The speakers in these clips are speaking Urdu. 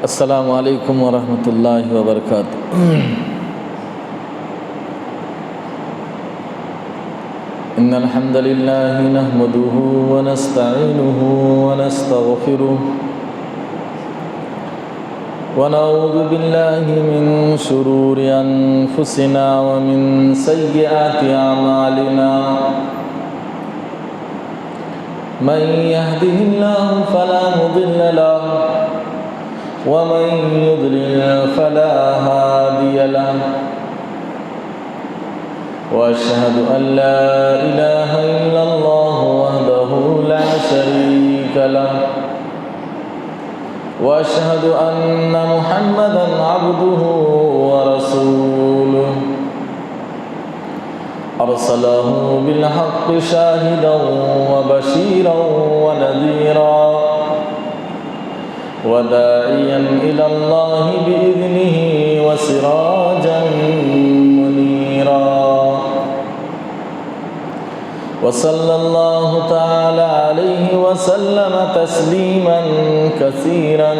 السلام علیکم ورحمۃ اللہ وبرکاتہ۔ ان الحمد للہ نحمده ونستعینه ونستغفره ونعوذ باللہ من شرور انفسنا ومن سیئات اعمالنا، من يهده الله فلا مضل له ومن يضلل فلا هادي له، وأشهد أن لا إله إلا الله وحده لا شريك له، وأشهد أن محمدا عبده ورسوله، أرسله بالحق شاهدا وبشيرا ونذيرا وداعيا إلى الله بإذنه وسراجا منيرا، وصلى الله تعالى عليه وسلم تسليما كثيرا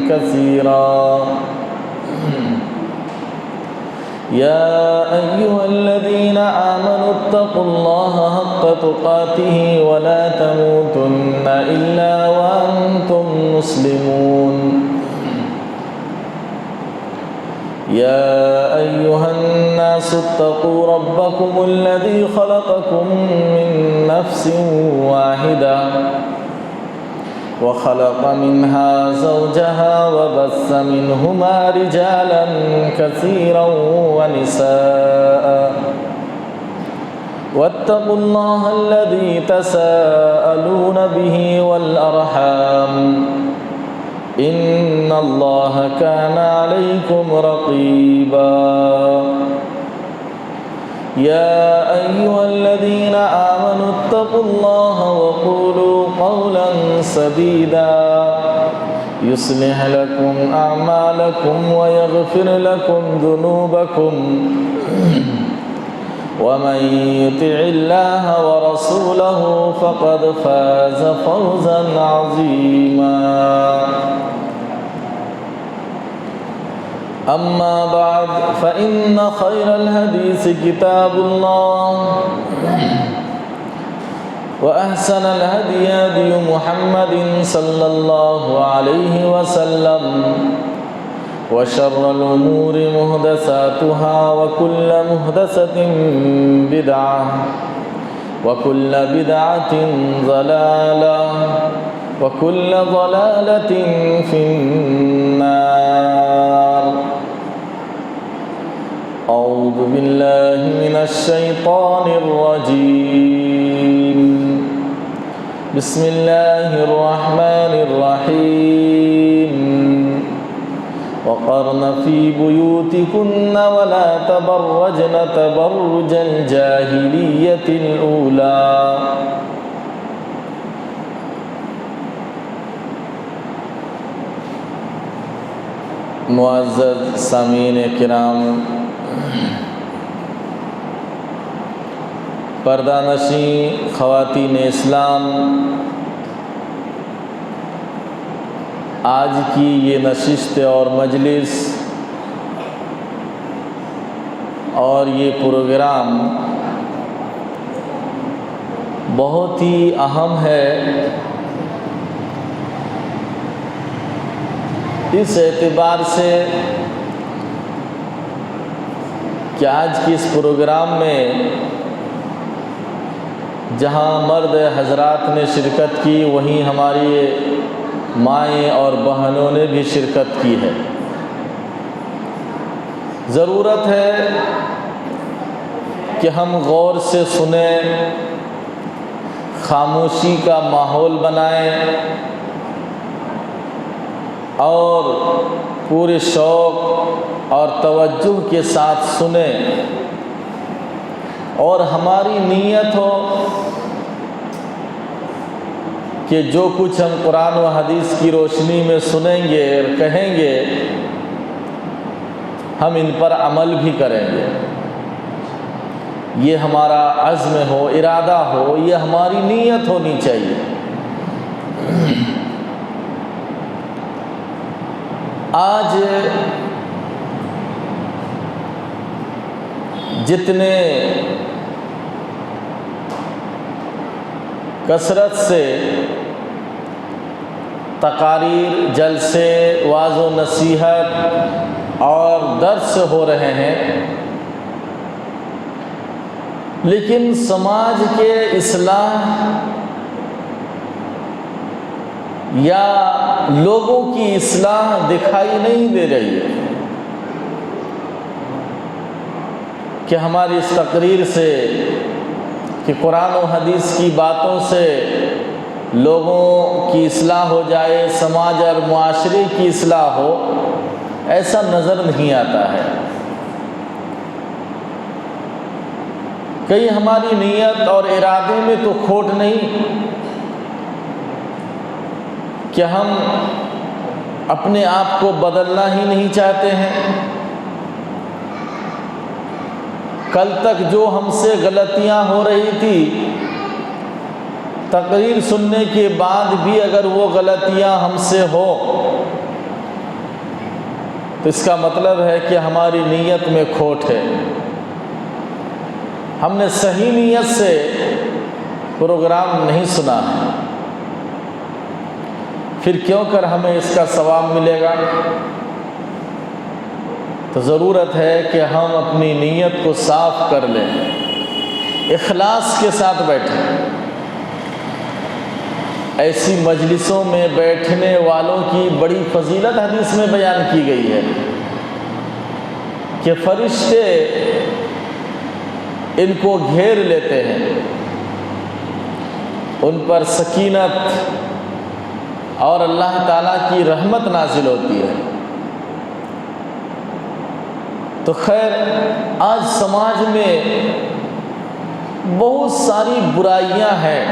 كثيرا۔ يا أيها الذين آمنوا اتقوا الله حق تقاته ولا تموتن إلا وأنتم مسلمون۔ يا أيها الناس اتقوا ربكم الذي خلقكم من نفس واحدة وخلق منها زوجها وبث منهما رجالا كثيرا ونساء، واتقوا الله الذي تساءلون به والأرحام، إن الله كان عليكم رقيبا۔ يا أيها الذين آمنوا اتقوا الله وقولوا قولا سديدا يصلح لكم أعمالكم ويغفر لكم ذنوبكم، ومن يطع الله ورسوله فقد فاز فوزا عظيما۔ أما بعد فإن خير الحديث كتاب الله، وأحسن الهدي هدي محمد صلى الله عليه وسلم، وشر الأمور محدثاتها وكل محدثة بدعة وكل بدعة ضلالة وكل ضلالة في النار۔ أعوذ بالله من الشيطان الرجيم، بسم الله الرحمن الرحيم۔ وقرن في بيوتكن ولا تبرجن تبرج الجاهلية الأولى۔ معزز سامعین کرام، پردہ نشین خواتین اسلام، آج کی یہ نشست اور مجلس اور یہ پروگرام بہت ہی اہم ہے، اس اعتبار سے کہ آج کی اس پروگرام میں جہاں مرد حضرات نے شرکت کی، وہیں ہماری مائیں اور بہنوں نے بھی شرکت کی ہے۔ ضرورت ہے کہ ہم غور سے سنیں، خاموشی کا ماحول بنائیں اور پورے شوق اور توجہ کے ساتھ سنیں، اور ہماری نیت ہو کہ جو کچھ ہم قرآن و حدیث کی روشنی میں سنیں گے اور کہیں گے ہم ان پر عمل بھی کریں گے۔ یہ ہمارا عزم ہو، ارادہ ہو، یہ ہماری نیت ہونی چاہیے۔ آج جتنے کثرت سے تقاریر، جلسے، وعظ و نصیحت اور درس ہو رہے ہیں، لیکن سماج کے اصلاح یا لوگوں کی اصلاح دکھائی نہیں دے رہی ہے کہ ہماری اس تقریر سے، کہ قرآن و حدیث کی باتوں سے لوگوں کی اصلاح ہو جائے، سماج اور معاشرے کی اصلاح ہو، ایسا نظر نہیں آتا ہے۔ کہیں ہماری نیت اور ارادے میں تو کھوٹ نہیں کہ ہم اپنے آپ کو بدلنا ہی نہیں چاہتے ہیں؟ کل تک جو ہم سے غلطیاں ہو رہی تھی، تقریر سننے کے بعد بھی اگر وہ غلطیاں ہم سے ہو تو اس کا مطلب ہے کہ ہماری نیت میں کھوٹ ہے، ہم نے صحیح نیت سے پروگرام نہیں سنا ہے، پھر کیوں کر ہمیں اس کا ثواب ملے گا؟ تو ضرورت ہے کہ ہم اپنی نیت کو صاف کر لیں، اخلاص کے ساتھ بیٹھیں۔ ایسی مجلسوں میں بیٹھنے والوں کی بڑی فضیلت حدیث میں بیان کی گئی ہے کہ فرشتے ان کو گھیر لیتے ہیں، ان پر سکینت اور اللہ تعالیٰ کی رحمت نازل ہوتی ہے۔ تو خیر، آج سماج میں بہت ساری برائیاں ہیں،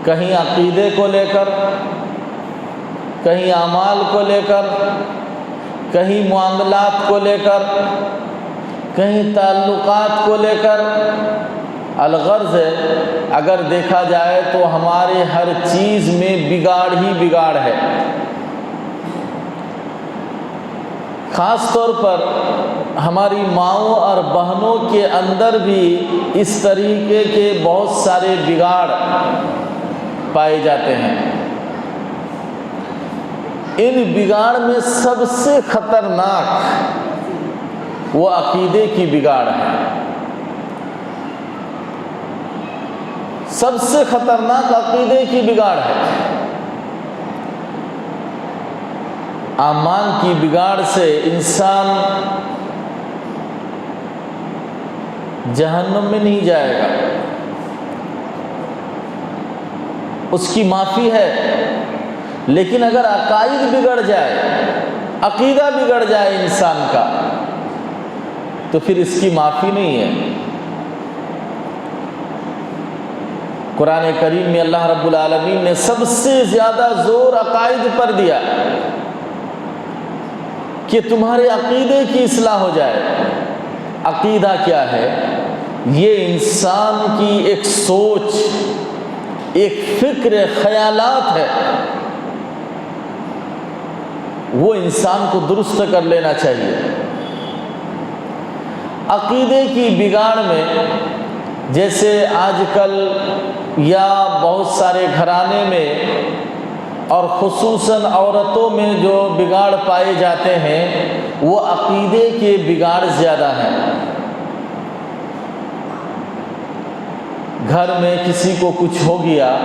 کہیں عقیدے کو لے کر، کہیں اعمال کو لے کر، کہیں معاملات کو لے کر، کہیں تعلقات کو لے کر۔ الغرض اگر دیکھا جائے تو ہمارے ہر چیز میں بگاڑ ہی بگاڑ ہے۔ خاص طور پر ہماری ماؤں اور بہنوں کے اندر بھی اس طریقے کے بہت سارے بگاڑ پائے جاتے ہیں۔ ان بگاڑ میں سب سے خطرناک وہ عقیدے کی بگاڑ ہے۔ سب سے خطرناک عقیدے کی بگاڑ ہے۔ اعمال کی بگاڑ سے انسان جہنم میں نہیں جائے گا، اس کی معافی ہے، لیکن اگر عقائد بگڑ جائے، عقیدہ بگڑ جائے انسان کا، تو پھر اس کی معافی نہیں ہے۔ قرآن کریم میں اللہ رب العالمین نے سب سے زیادہ زور عقائد پر دیا کہ تمہارے عقیدے کی اصلاح ہو جائے۔ عقیدہ کیا ہے؟ یہ انسان کی ایک سوچ، ایک فکر، خیالات ہے، وہ انسان کو درست کر لینا چاہیے۔ عقیدے کی بگاڑ میں جیسے آج کل یا بہت سارے گھرانے میں اور خصوصاً عورتوں میں جو بگاڑ پائے جاتے ہیں، وہ عقیدے کے بگاڑ زیادہ ہیں۔ گھر میں کسی کو کچھ ہو گیا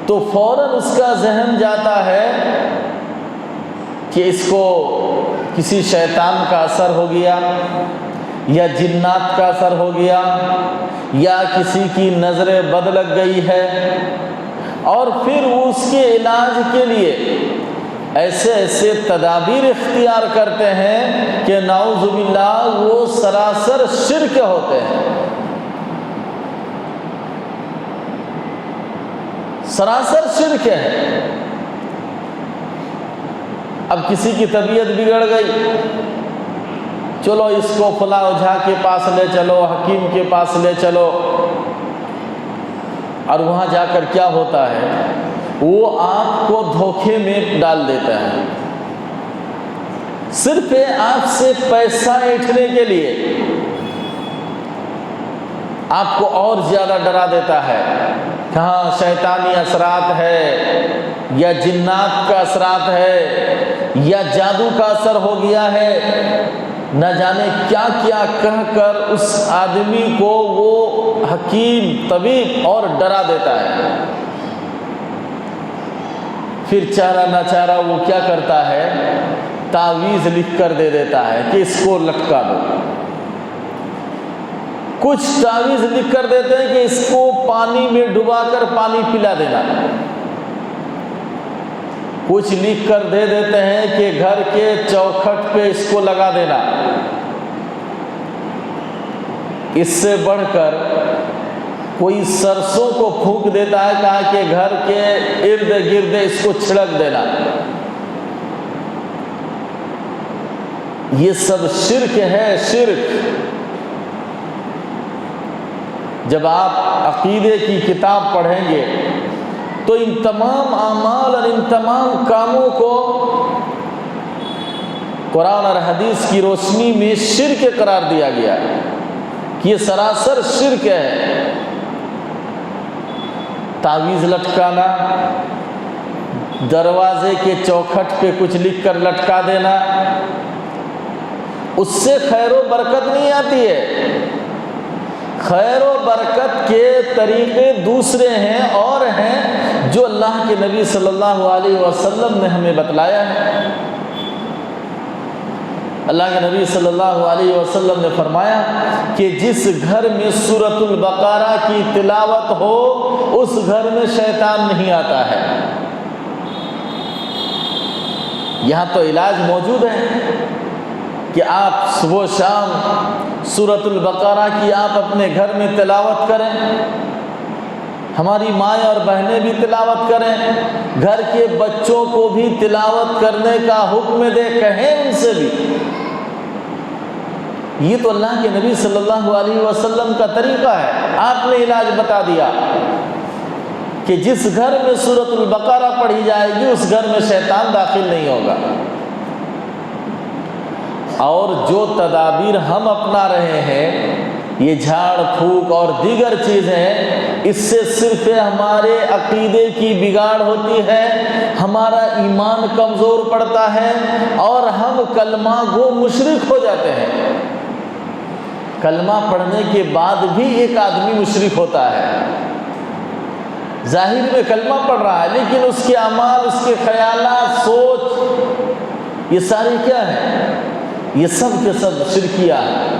تو فوراً اس کا ذہن جاتا ہے کہ اس کو کسی شیطان کا اثر ہو گیا، یا جنات کا اثر ہو گیا، یا کسی کی نظر بد لگ گئی ہے، اور پھر وہ اس کے علاج کے لیے ایسے ایسے تدابیر اختیار کرتے ہیں کہ نعوذ باللہ وہ سراسر شرک ہوتے ہیں، سراسر شرک ہے۔ اب کسی کی طبیعت بگڑ گئی، چلو اس کو فلاں اوجھا کے پاس لے چلو، حکیم کے پاس لے چلو، اور وہاں جا کر کیا ہوتا ہے؟ وہ آپ کو دھوکے میں ڈال دیتا ہے، صرف آپ سے پیسہ ایٹھنے کے لیے آپ کو اور زیادہ ڈرا دیتا ہے۔ کہاں شیطانی اثرات ہے یا جنات کا اثرات ہے یا جادو کا اثر ہو گیا ہے، نہ جانے کیا کیا کہہ کر اس آدمی کو وہ حکیم طبیب اور ڈرا دیتا ہے۔ پھر چارہ نہ چارہ وہ کیا کرتا ہے، تعویذ لکھ کر دے دیتا ہے کہ اس کو لٹکا دو۔ کچھ تعویذ لکھ کر دیتے ہیں کہ اس کو پانی میں ڈبا کر پانی پلا دینا، کچھ لکھ کر دے دیتے ہیں کہ گھر کے چوکھٹ پہ اس کو لگا دینا۔ اس سے بڑھ کر کوئی سرسوں کو پھونک دیتا ہے، کہا کہ گھر کے ارد گرد اس کو چھڑک دینا۔ یہ سب شرک ہے، شرک۔ جب آپ عقیدے کی کتاب پڑھیں گے تو ان تمام اعمال اور ان تمام کاموں کو قرآن اور حدیث کی روشنی میں شرک قرار دیا گیا ہے کہ یہ سراسر شرک ہے۔ تعویذ لٹکانا، دروازے کے چوکھٹ پہ کچھ لکھ کر لٹکا دینا، اس سے خیر و برکت نہیں آتی ہے۔ خیر و برکت کے طریقے دوسرے ہیں اور ہیں جو اللہ کے نبی صلی اللہ علیہ وسلم نے ہمیں بتلایا ہے۔ اللہ کے نبی صلی اللہ علیہ وسلم نے فرمایا کہ جس گھر میں سورۃ البقرہ کی تلاوت ہو اس گھر میں شیطان نہیں آتا ہے۔ یہاں تو علاج موجود ہے کہ آپ صبح و شام سورۃ البقرہ کی آپ اپنے گھر میں تلاوت کریں، ہماری مائیں اور بہنیں بھی تلاوت کریں، گھر کے بچوں کو بھی تلاوت کرنے کا حکم دے، کہیں ان سے بھی۔ یہ تو اللہ کے نبی صلی اللہ علیہ وسلم کا طریقہ ہے۔ آپ نے علاج بتا دیا کہ جس گھر میں سورۃ البقرہ پڑھی جائے گی اس گھر میں شیطان داخل نہیں ہوگا۔ اور جو تدابیر ہم اپنا رہے ہیں، یہ جھاڑ پھونک اور دیگر چیزیں، اس سے صرف ہمارے عقیدے کی بگاڑ ہوتی ہے، ہمارا ایمان کمزور پڑتا ہے اور ہم کلمہ گو مشرک ہو جاتے ہیں۔ کلمہ پڑھنے کے بعد بھی ایک آدمی مشرک ہوتا ہے، ظاہر میں کلمہ پڑھ رہا ہے لیکن اس کے اعمال، اس کے خیالات، سوچ، یہ سارے کیا ہیں؟ یہ سب کے سب شرکیہ ہیں۔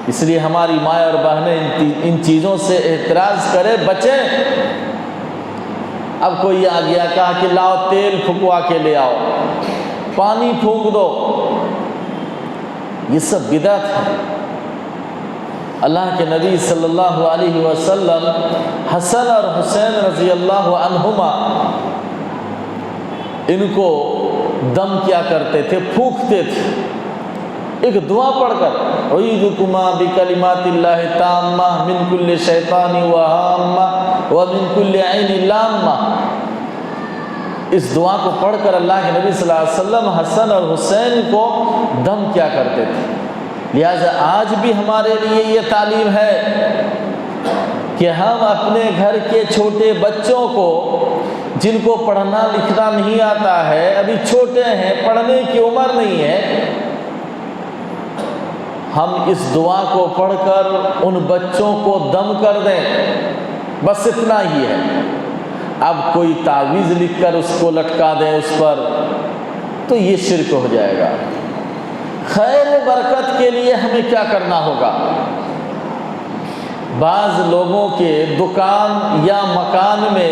اس لیے ہماری مائیں اور بہنیں ان چیزوں سے احتراز کرے، بچیں۔ اب کوئی آ گیا، کہا کہ لاؤ تیل پھکوا کے لے آؤ، پانی پھونک دو، یہ سب بدعت ہے۔ اللہ کے نبی صلی اللہ علیہ وسلم حسن اور حسین رضی اللہ عنہما ان کو دم کیا کرتے تھے، پھونکتے تھے، ایک دعا پڑھ کر، اعیذکما بکلمات اللہ تامہ من کل شیطان وہامہ ومن کل عین لامہ۔ اس دعا کو پڑھ کر اللہ کے نبی صلی اللہ علیہ وسلم حسن اور حسین کو دم کیا کرتے تھے۔ لہٰذا آج بھی ہمارے لیے یہ تعلیم ہے کہ ہم اپنے گھر کے چھوٹے بچوں کو، جن کو پڑھنا لکھنا نہیں آتا ہے، ابھی چھوٹے ہیں، پڑھنے کی عمر نہیں ہے، ہم اس دعا کو پڑھ کر ان بچوں کو دم کر دیں، بس اتنا ہی ہے۔ اب کوئی تعویذ لکھ کر اس کو لٹکا دیں اس پر، تو یہ شرک ہو جائے گا۔ خیر و برکت کے لیے ہمیں کیا کرنا ہوگا؟ بعض لوگوں کے دکان یا مکان میں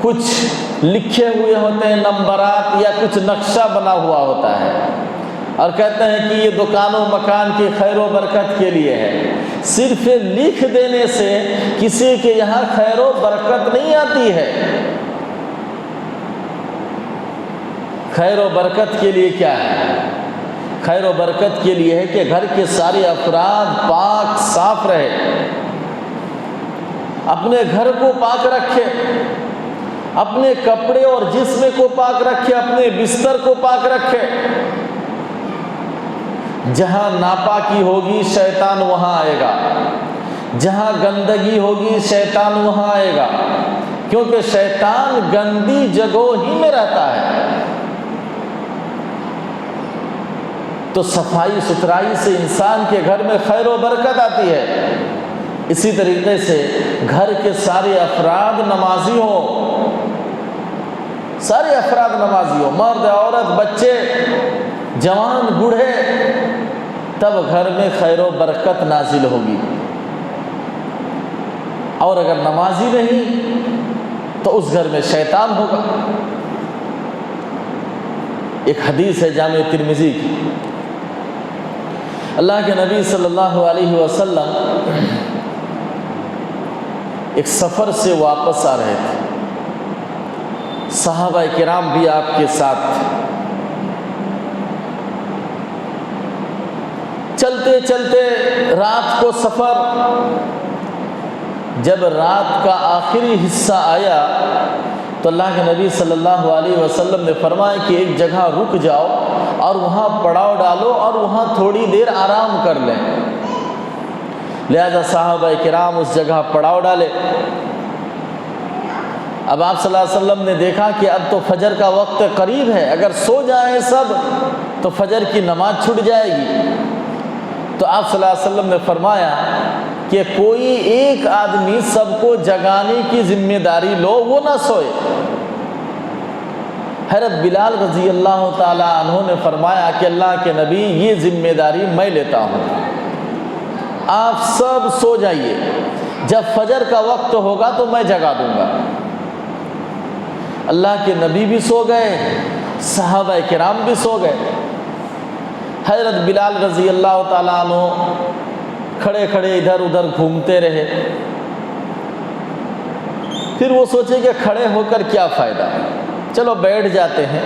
کچھ لکھے ہوئے ہوتے ہیں نمبرات یا کچھ نقشہ بنا ہوا ہوتا ہے، اور کہتے ہیں کہ یہ دکان و مکان کی خیر و برکت کے لیے ہے۔ صرف لکھ دینے سے کسی کے یہاں خیر و برکت نہیں آتی ہے۔ خیر و برکت کے لیے کیا ہے؟ خیر و برکت کے لیے ہے کہ گھر کے سارے افراد پاک صاف رہے، اپنے گھر کو پاک رکھے، اپنے کپڑے اور جسم کو پاک رکھے، اپنے بستر کو پاک رکھے۔ جہاں ناپاکی ہوگی شیطان وہاں آئے گا، جہاں گندگی ہوگی شیطان وہاں آئے گا، کیونکہ شیطان گندی جگہوں ہی میں رہتا ہے۔ تو صفائی ستھرائی سے انسان کے گھر میں خیر و برکت آتی ہے۔ اسی طریقے سے گھر کے سارے افراد نمازی ہوں، سارے افراد نمازی ہوں، مرد عورت بچے جوان بوڑھے، تب گھر میں خیر و برکت نازل ہوگی۔ اور اگر نمازی نہیں تو اس گھر میں شیطان ہوگا۔ ایک حدیث ہے جامع ترمذی کی، اللہ کے نبی صلی اللہ علیہ وسلم ایک سفر سے واپس آ رہے تھے، صحابہ کرام بھی آپ کے ساتھ تھے۔ چلتے چلتے رات کو سفر، جب رات کا آخری حصہ آیا تو اللہ کے نبی صلی اللہ علیہ وسلم نے فرمایا کہ ایک جگہ رک جاؤ اور وہاں پڑاؤ ڈالو اور وہاں تھوڑی دیر آرام کر لیں۔ لہذا صحابہ کرام اس جگہ پڑاؤ ڈالے۔ اب آپ صلی اللہ علیہ وسلم نے دیکھا کہ اب تو فجر کا وقت قریب ہے، اگر سو جائیں سب تو فجر کی نماز چھوٹ جائے گی۔ تو آپ صلی اللہ علیہ وسلم نے فرمایا کہ کوئی ایک آدمی سب کو جگانے کی ذمہ داری لو، وہ نہ سوئے۔ حضرت بلال رضی اللہ تعالی عنہ نے فرمایا کہ اللہ کے نبی یہ ذمہ داری میں لیتا ہوں، آپ سب سو جائیے، جب فجر کا وقت ہوگا تو میں جگا دوں گا۔ اللہ کے نبی بھی سو گئے، صحابہ کرام بھی سو گئے۔ حضرت بلال رضی اللہ تعالیٰ عنہ کھڑے کھڑے ادھر ادھر گھومتے رہے۔ پھر وہ سوچے کہ کھڑے ہو کر کیا فائدہ، چلو بیٹھ جاتے ہیں۔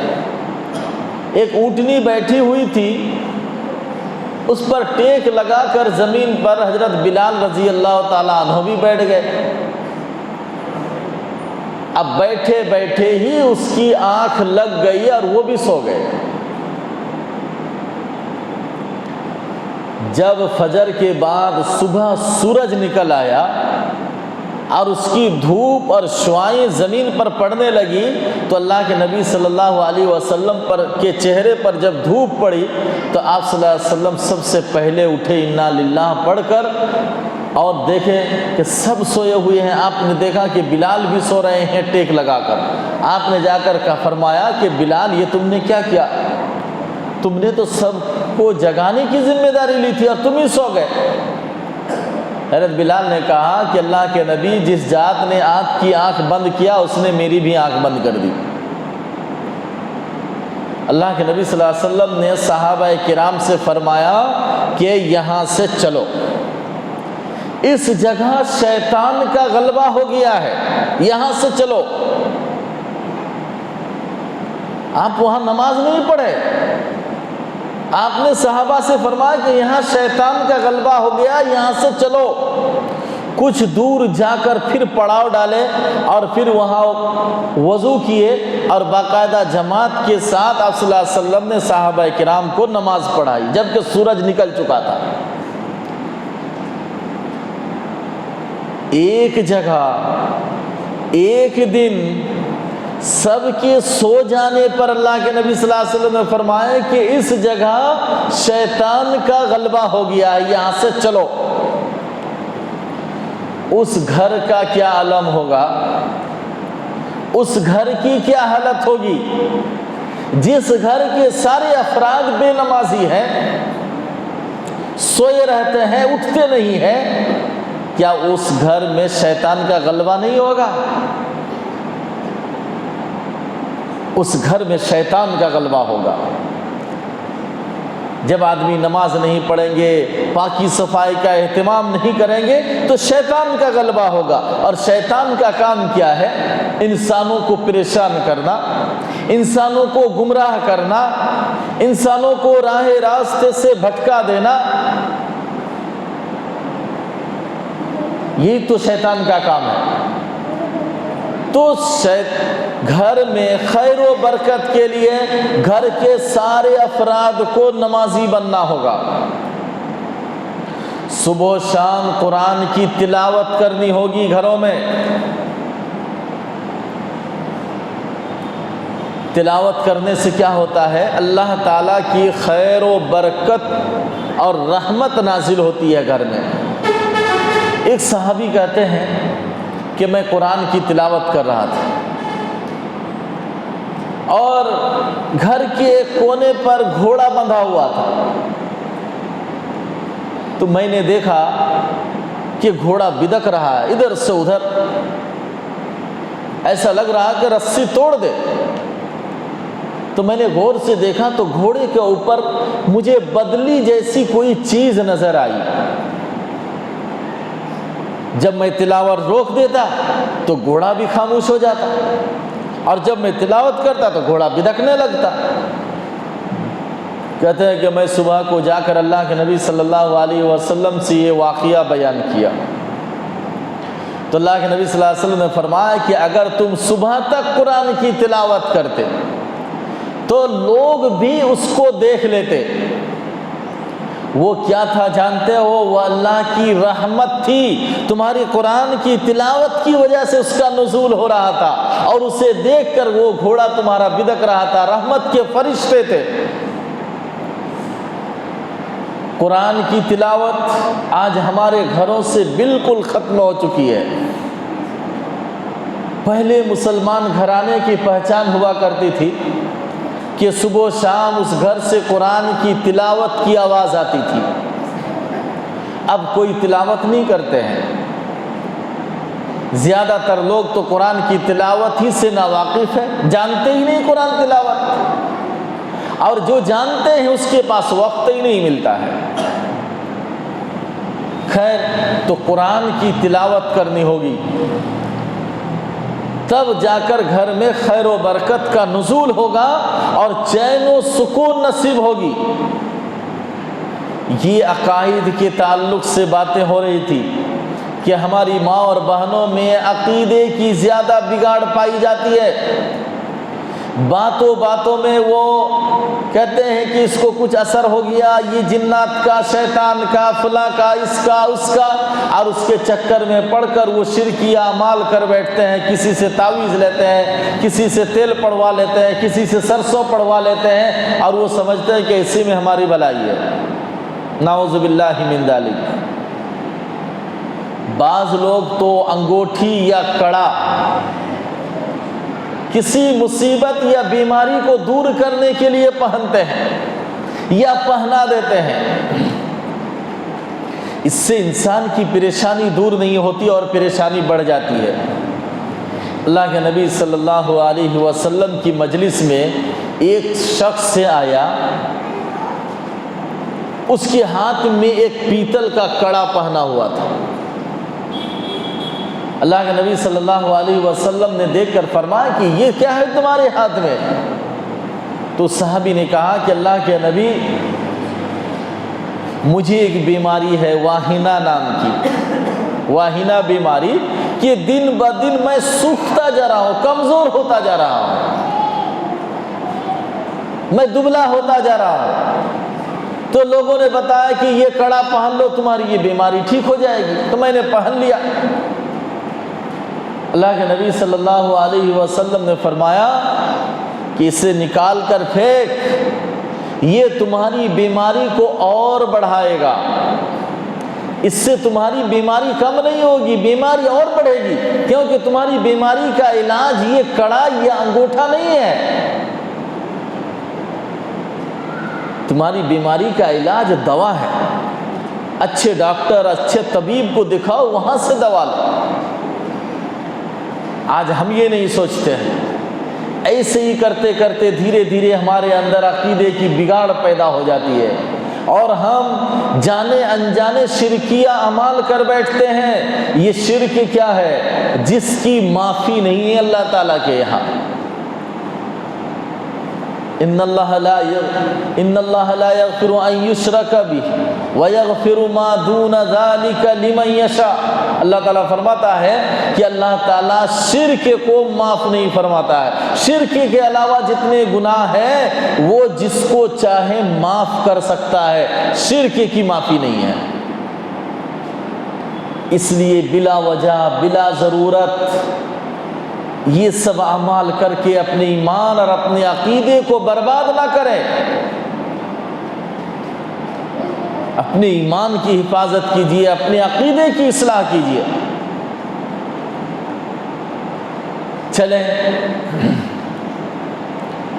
ایک اونٹنی بیٹھی ہوئی تھی، اس پر ٹیک لگا کر زمین پر حضرت بلال رضی اللہ تعالیٰ عنہ بھی بیٹھ گئے۔ اب بیٹھے بیٹھے ہی اس کی آنکھ لگ گئی اور وہ بھی سو گئے۔ جب فجر کے بعد صبح سورج نکل آیا اور اس کی دھوپ اور شعاعیں زمین پر پڑنے لگی تو اللہ کے نبی صلی اللہ علیہ وسلم کے چہرے پر جب دھوپ پڑی تو آپ صلی اللہ علیہ وسلم سب سے پہلے اٹھے انا للہ پڑھ کر، اور دیکھے کہ سب سوئے ہوئے ہیں۔ آپ نے دیکھا کہ بلال بھی سو رہے ہیں ٹیک لگا کر۔ آپ نے جا کر فرمایا کہ بلال یہ تم نے کیا کیا، تم نے تو سب کو جگانے کی ذمہ داری لی تھی اور تم ہی سو گئے۔ حضرت بلال نے کہا کہ اللہ کے نبی جس ذات نے آپ کی آنکھ بند کیا اس نے میری بھی آنکھ بند کر دی۔ اللہ کے نبی صلی اللہ علیہ وسلم نے صحابہ کرام سے فرمایا کہ یہاں سے چلو، اس جگہ شیطان کا غلبہ ہو گیا ہے، یہاں سے چلو۔ آپ وہاں نماز نہیں پڑھے، آپ نے صحابہ سے فرمایا کہ یہاں شیطان کا غلبہ ہو گیا، یہاں سے چلو۔ کچھ دور جا کر پھر پڑاؤ ڈالے اور پھر وہاں وضو کیے اور باقاعدہ جماعت کے ساتھ آپ صلی اللہ علیہ وسلم نے صحابہ کرام کو نماز پڑھائی جبکہ سورج نکل چکا تھا۔ ایک جگہ ایک دن سب کے سو جانے پر اللہ کے نبی صلی اللہ علیہ وسلم نے فرمایا کہ اس جگہ شیطان کا غلبہ ہو گیا ہے، یہاں سے چلو۔ اس گھر کا کیا عالم ہوگا، اس گھر کی کیا حالت ہوگی جس گھر کے سارے افراد بے نمازی ہیں، سوئے رہتے ہیں، اٹھتے نہیں ہیں۔ کیا اس گھر میں شیطان کا غلبہ نہیں ہوگا؟ اس گھر میں شیطان کا غلبہ ہوگا۔ جب آدمی نماز نہیں پڑھیں گے، پاکی صفائی کا اہتمام نہیں کریں گے تو شیطان کا غلبہ ہوگا۔ اور شیطان کا کام کیا ہے؟ انسانوں کو پریشان کرنا، انسانوں کو گمراہ کرنا، انسانوں کو راہ راستے سے بھٹکا دینا، یہی تو شیطان کا کام ہے۔ تو گھر میں خیر و برکت کے لیے گھر کے سارے افراد کو نمازی بننا ہوگا. صبح و شام قرآن کی تلاوت کرنی ہوگی گھروں میں. تلاوت کرنے سے کیا ہوتا ہے؟ اللہ تعالیٰ کی خیر و برکت اور رحمت نازل ہوتی ہے گھر میں. ایک صحابی کہتے ہیں کہ میں قرآن کی تلاوت کر رہا تھا اور گھر کے ایک کونے پر گھوڑا بندھا ہوا تھا. تو میں نے دیکھا کہ گھوڑا بدک رہا ہے ادھر سے ادھر، ایسا لگ رہا کہ رسی توڑ دے. تو میں نے غور سے دیکھا تو گھوڑے کے اوپر مجھے بدلی جیسی کوئی چیز نظر آئی. جب میں تلاوت روک دیتا تو گھوڑا بھی خاموش ہو جاتا، اور جب میں تلاوت کرتا تو گھوڑا بدکنے لگتا. کہتے ہیں کہ میں صبح کو جا کر اللہ کے نبی صلی اللہ علیہ وسلم سے یہ واقعہ بیان کیا تو اللہ کے نبی صلی اللہ علیہ وسلم نے فرمایا کہ اگر تم صبح تک قرآن کی تلاوت کرتے تو لوگ بھی اس کو دیکھ لیتے. وہ کیا تھا جانتے ہو؟ وہ اللہ کی رحمت تھی. تمہاری قرآن کی تلاوت کی وجہ سے اس کا نزول ہو رہا تھا، اور اسے دیکھ کر وہ گھوڑا تمہارا بدک رہا تھا. رحمت کے فرشتے تھے. قرآن کی تلاوت آج ہمارے گھروں سے بالکل ختم ہو چکی ہے. پہلے مسلمان گھرانے کی پہچان ہوا کرتی تھی کہ صبح و شام اس گھر سے قرآن کی تلاوت کی آواز آتی تھی. اب کوئی تلاوت نہیں کرتے ہیں. زیادہ تر لوگ تو قرآن کی تلاوت ہی سے ناواقف ہے، جانتے ہی نہیں قرآن تلاوت، اور جو جانتے ہیں اس کے پاس وقت ہی نہیں ملتا ہے. خیر، تو قرآن کی تلاوت کرنی ہوگی، تب جا کر گھر میں خیر و برکت کا نزول ہوگا اور چین و سکون نصیب ہوگی. یہ عقائد کے تعلق سے باتیں ہو رہی تھی کہ ہماری ماں اور بہنوں میں عقیدے کی زیادہ بگاڑ پائی جاتی ہے. باتوں باتوں میں وہ کہتے ہیں کہ اس کو کچھ اثر ہو گیا، یہ جنات کا، شیطان کا، فلاں کا، اس کا، اس کا، اور اس کے چکر میں پڑھ کر وہ شرکی اعمال کر بیٹھتے ہیں. کسی سے تعویذ لیتے ہیں، کسی سے تیل پڑوا لیتے ہیں، کسی سے سرسوں پڑوا لیتے ہیں، اور وہ سمجھتے ہیں کہ اسی میں ہماری بھلائی ہے. نعوذ باللہ من ذالک. بعض لوگ تو انگوٹھی یا کڑا کسی مصیبت یا بیماری کو دور کرنے کے لیے پہنتے ہیں یا پہنا دیتے ہیں. اس سے انسان کی پریشانی دور نہیں ہوتی اور پریشانی بڑھ جاتی ہے. اللہ کے نبی صلی اللہ علیہ وسلم کی مجلس میں ایک شخص سے آیا، اس کے ہاتھ میں ایک پیتل کا کڑا پہنا ہوا تھا. اللہ کے نبی صلی اللہ علیہ وسلم نے دیکھ کر فرمایا کہ یہ کیا ہے تمہارے ہاتھ میں؟ تو صحابی نے کہا کہ اللہ کے نبی، مجھے ایک بیماری ہے واہینہ نام کی، واہینہ بیماری، کہ دن بدن میں سوکھتا جا رہا ہوں، کمزور ہوتا جا رہا ہوں، میں دبلا ہوتا جا رہا ہوں. تو لوگوں نے بتایا کہ یہ کڑا پہن لو، تمہاری یہ بیماری ٹھیک ہو جائے گی. تو میں نے پہن لیا. اللہ کے نبی صلی اللہ علیہ وسلم نے فرمایا کہ اسے نکال کر پھینک، یہ تمہاری بیماری کو اور بڑھائے گا. اس سے تمہاری بیماری کم نہیں ہوگی، بیماری اور بڑھے گی، کیونکہ تمہاری بیماری کا علاج یہ کڑا یا انگوٹھا نہیں ہے. تمہاری بیماری کا علاج دوا ہے. اچھے ڈاکٹر، اچھے طبیب کو دکھاؤ، وہاں سے دوا لو. آج ہم یہ نہیں سوچتے ہیں. ایسے ہی کرتے کرتے دھیرے دھیرے ہمارے اندر عقیدے کی بگاڑ پیدا ہو جاتی ہے، اور ہم جانے انجانے شرکیہ اعمال کر بیٹھتے ہیں. یہ شرک کیا ہے؟ جس کی معافی نہیں ہے اللہ تعالیٰ کے یہاں. ان اللہ لا یغفر ان یشرک بہ ویغفر ما دون ذلک لمن یشاء۔ اللہ تعالیٰ فرماتا ہے کہ اللہ تعالیٰ شرک کو معاف نہیں فرماتا ہے، شرک کے علاوہ جتنے گناہ ہیں وہ جس کو چاہے معاف کر سکتا ہے، شرک کی معافی نہیں ہے۔ اس لیے بلا وجہ بلا ضرورت یہ سب اعمال کر کے اپنے ایمان اور اپنے عقیدے کو برباد نہ کریں، اپنے ایمان کی حفاظت کیجیے، اپنے عقیدے کی اصلاح کیجیے۔ چلیں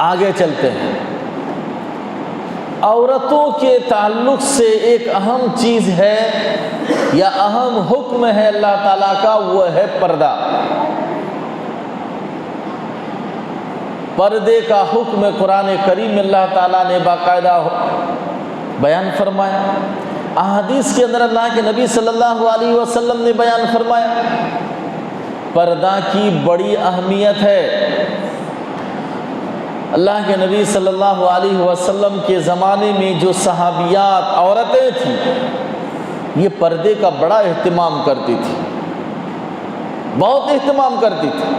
آگے چلتے ہیں۔ عورتوں کے تعلق سے ایک اہم چیز ہے یا اہم حکم ہے اللہ تعالیٰ کا، وہ ہے پردہ۔ پردے کا حکم قرآن کریم میں اللہ تعالیٰ نے باقاعدہ بیان فرمایا، احادیث کے اندر اللہ کے نبی صلی اللہ علیہ وسلم نے بیان فرمایا۔ پردہ کی بڑی اہمیت ہے۔ اللہ کے نبی صلی اللہ علیہ وسلم کے زمانے میں جو صحابیات عورتیں تھیں یہ پردے کا بڑا اہتمام کرتی تھی، بہت اہتمام کرتی تھی۔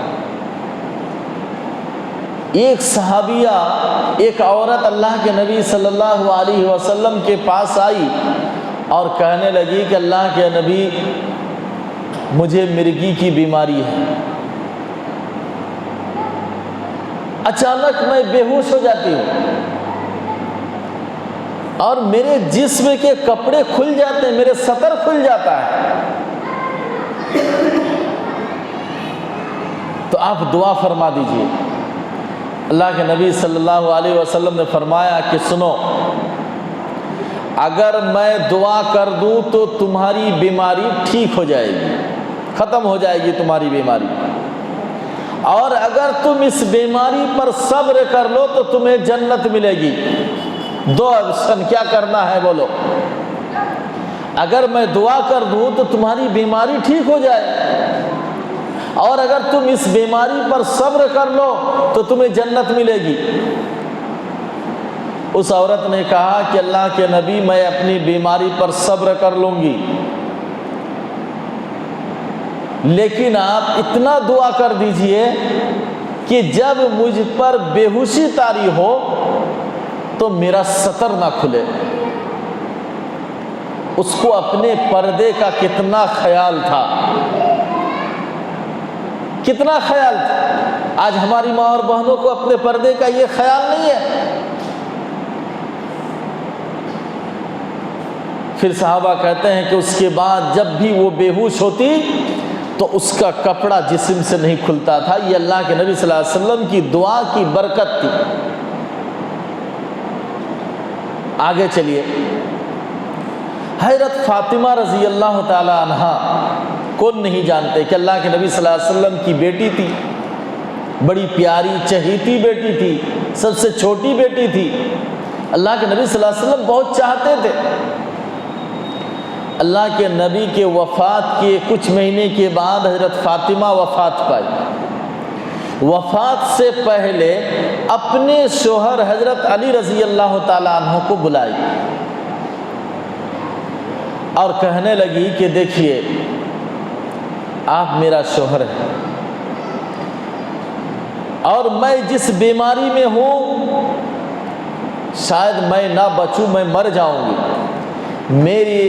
ایک صحابیہ، ایک عورت اللہ کے نبی صلی اللہ علیہ وسلم کے پاس آئی اور کہنے لگی کہ اللہ کے نبی مجھے مرگی کی بیماری ہے، اچانک میں بے ہوش ہو جاتی ہوں اور میرے جسم کے کپڑے کھل جاتے ہیں، میرے سطر کھل جاتا ہے، تو آپ دعا فرما دیجئے۔ اللہ کے نبی صلی اللہ علیہ وسلم نے فرمایا کہ سنو، اگر میں دعا کر دوں تو تمہاری بیماری ٹھیک ہو جائے گی، ختم ہو جائے گی تمہاری بیماری، اور اگر تم اس بیماری پر صبر کر لو تو تمہیں جنت ملے گی۔ دو آپشن، کیا کرنا ہے بولو؟ اگر میں دعا کر دوں تو تمہاری بیماری ٹھیک ہو جائے، اور اگر تم اس بیماری پر صبر کر لو تو تمہیں جنت ملے گی۔ اس عورت نے کہا کہ اللہ کے نبی میں اپنی بیماری پر صبر کر لوں گی، لیکن آپ اتنا دعا کر دیجئے کہ جب مجھ پر بے ہوشی طاری ہو تو میرا سطر نہ کھلے۔ اس کو اپنے پردے کا کتنا خیال تھا، کتنا خیال تھا۔ آج ہماری ماں اور بہنوں کو اپنے پردے کا یہ خیال نہیں ہے۔ پھر صحابہ کہتے ہیں کہ اس کے بعد جب بھی وہ بے ہوش ہوتی تو اس کا کپڑا جسم سے نہیں کھلتا تھا۔ یہ اللہ کے نبی صلی اللہ علیہ وسلم کی دعا کی برکت تھی۔ آگے چلیے، حضرت فاطمہ رضی اللہ تعالی عنہا، کون نہیں جانتے کہ اللہ کے نبی صلی اللہ علیہ وسلم کی بیٹی تھی، بڑی پیاری چہیتی بیٹی تھی، سب سے چھوٹی بیٹی تھی۔ اللہ کے نبی صلی اللہ علیہ وسلم بہت چاہتے تھے۔ اللہ کے نبی کے وفات کے کچھ مہینے کے بعد حضرت فاطمہ وفات پائی۔ وفات سے پہلے اپنے شوہر حضرت علی رضی اللہ تعالیٰ عنہ کو بلائی اور کہنے لگی کہ دیکھیے آپ میرا شوہر ہیں اور میں جس بیماری میں ہوں شاید میں نہ بچوں، میں مر جاؤں گی، میری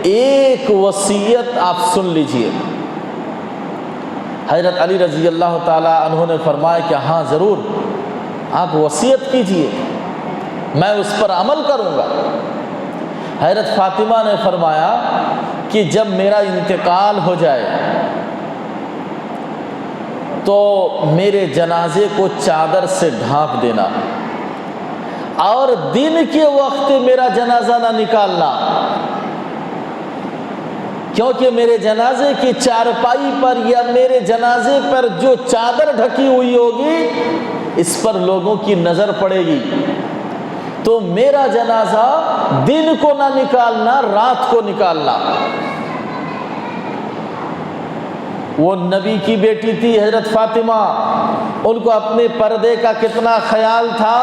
ایک وصیت آپ سن لیجئے۔ حضرت علی رضی اللہ تعالیٰ عنہ نے فرمایا کہ ہاں ضرور، آپ وصیت کیجئے، میں اس پر عمل کروں گا۔ حضرت فاطمہ نے فرمایا کہ جب میرا انتقال ہو جائے تو میرے جنازے کو چادر سے ڈھانپ دینا اور دن کے وقت میرا جنازہ نہ نکالنا، کیونکہ میرے جنازے کی چارپائی پر یا میرے جنازے پر جو چادر ڈھکی ہوئی ہوگی اس پر لوگوں کی نظر پڑے گی، تو میرا جنازہ دن کو نہ نکالنا، رات کو نکالنا۔ وہ نبی کی بیٹی تھی حضرت فاطمہ، ان کو اپنے پردے کا کتنا خیال تھا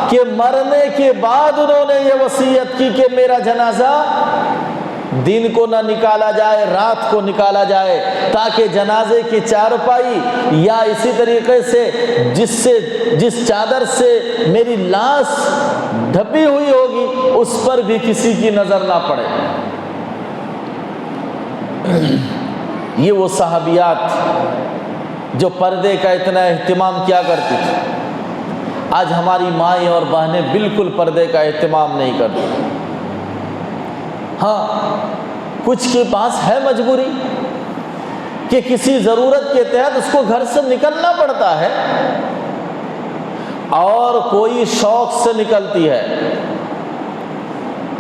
کہ مرنے کے بعد انہوں نے یہ وصیت کی کہ میرا جنازہ دن کو نہ نکالا جائے، رات کو نکالا جائے، تاکہ جنازے کی چارپائی یا اسی طریقے سے جس چادر سے میری لاش ڈھپی ہوئی ہوگی اس پر بھی کسی کی نظر نہ پڑے۔ یہ وہ صحابیات جو پردے کا اتنا اہتمام کیا کرتی تھی۔ آج ہماری مائیں اور بہنیں بالکل پردے کا اہتمام نہیں کرتی۔ ہاں، کچھ کے پاس ہے مجبوری کہ کسی ضرورت کے تحت اس کو گھر سے نکلنا پڑتا ہے، اور کوئی شوق سے نکلتی ہے۔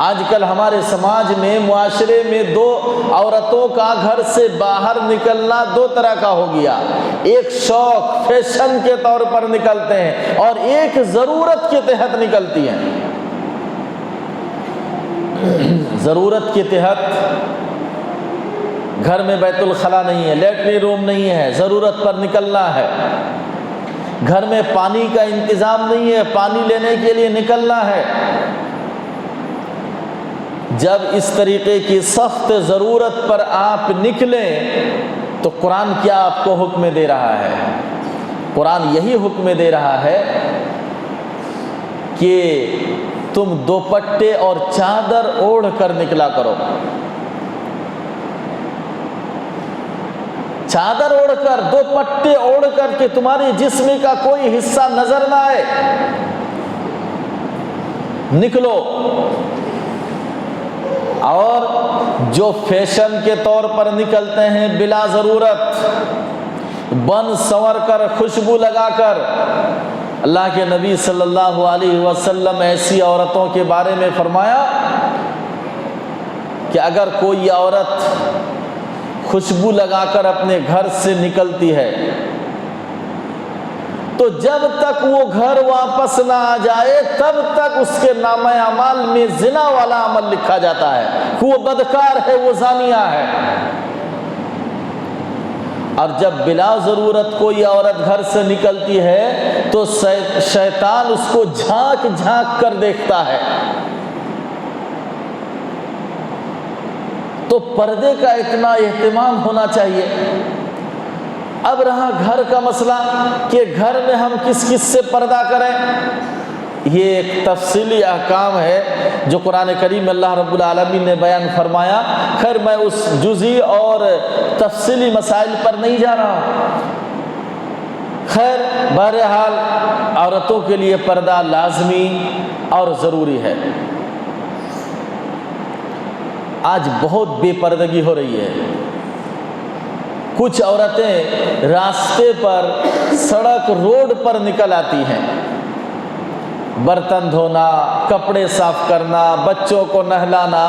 آج کل ہمارے سماج میں، معاشرے میں دو عورتوں کا گھر سے باہر نکلنا دو طرح کا ہو گیا۔ ایک شوق، فیشن کے طور پر نکلتے ہیں، اور ایک ضرورت کے تحت نکلتی ہیں۔ ضرورت کے تحت گھر میں بیت الخلا نہیں ہے، لیٹرین روم نہیں ہے، ضرورت پر نکلنا ہے۔ گھر میں پانی کا انتظام نہیں ہے، پانی لینے کے لیے نکلنا ہے۔ جب اس طریقے کی سخت ضرورت پر آپ نکلیں تو قرآن کیا آپ کو حکم دے رہا ہے؟ قرآن یہی حکم دے رہا ہے کہ تم دوپٹے اور چادر اوڑھ کر نکلا کرو۔ چادر اوڑھ کر، دوپٹے اوڑھ کر کہ تمہاری جسم کا کوئی حصہ نظر نہ آئے، نکلو۔ اور جو فیشن کے طور پر نکلتے ہیں بلا ضرورت، بن سنور کر، خوشبو لگا کر، اللہ کے نبی صلی اللہ علیہ وسلم ایسی عورتوں کے بارے میں فرمایا کہ اگر کوئی عورت خوشبو لگا کر اپنے گھر سے نکلتی ہے تو جب تک وہ گھر واپس نہ آ جائے تب تک اس کے نامہ اعمال میں زنا والا عمل لکھا جاتا ہے، وہ بدکار ہے، وہ زانیہ ہے۔ اور جب بلا ضرورت کوئی عورت گھر سے نکلتی ہے تو شیطان اس کو جھانک جھانک کر دیکھتا ہے۔ تو پردے کا اتنا اہتمام ہونا چاہیے۔ اب رہا گھر کا مسئلہ کہ گھر میں ہم کس کس سے پردہ کریں، یہ ایک تفصیلی احکام ہے جو قرآن کریم میں اللہ رب العالمین نے بیان فرمایا۔ خیر میں اس جزئی اور تفصیلی مسائل پر نہیں جا رہا ہوں۔ خیر بہرحال عورتوں کے لیے پردہ لازمی اور ضروری ہے۔ آج بہت بے پردگی ہو رہی ہے۔ کچھ عورتیں راستے پر، سڑک، روڈ پر نکل آتی ہیں، برتن دھونا، کپڑے صاف کرنا، بچوں کو نہلانا،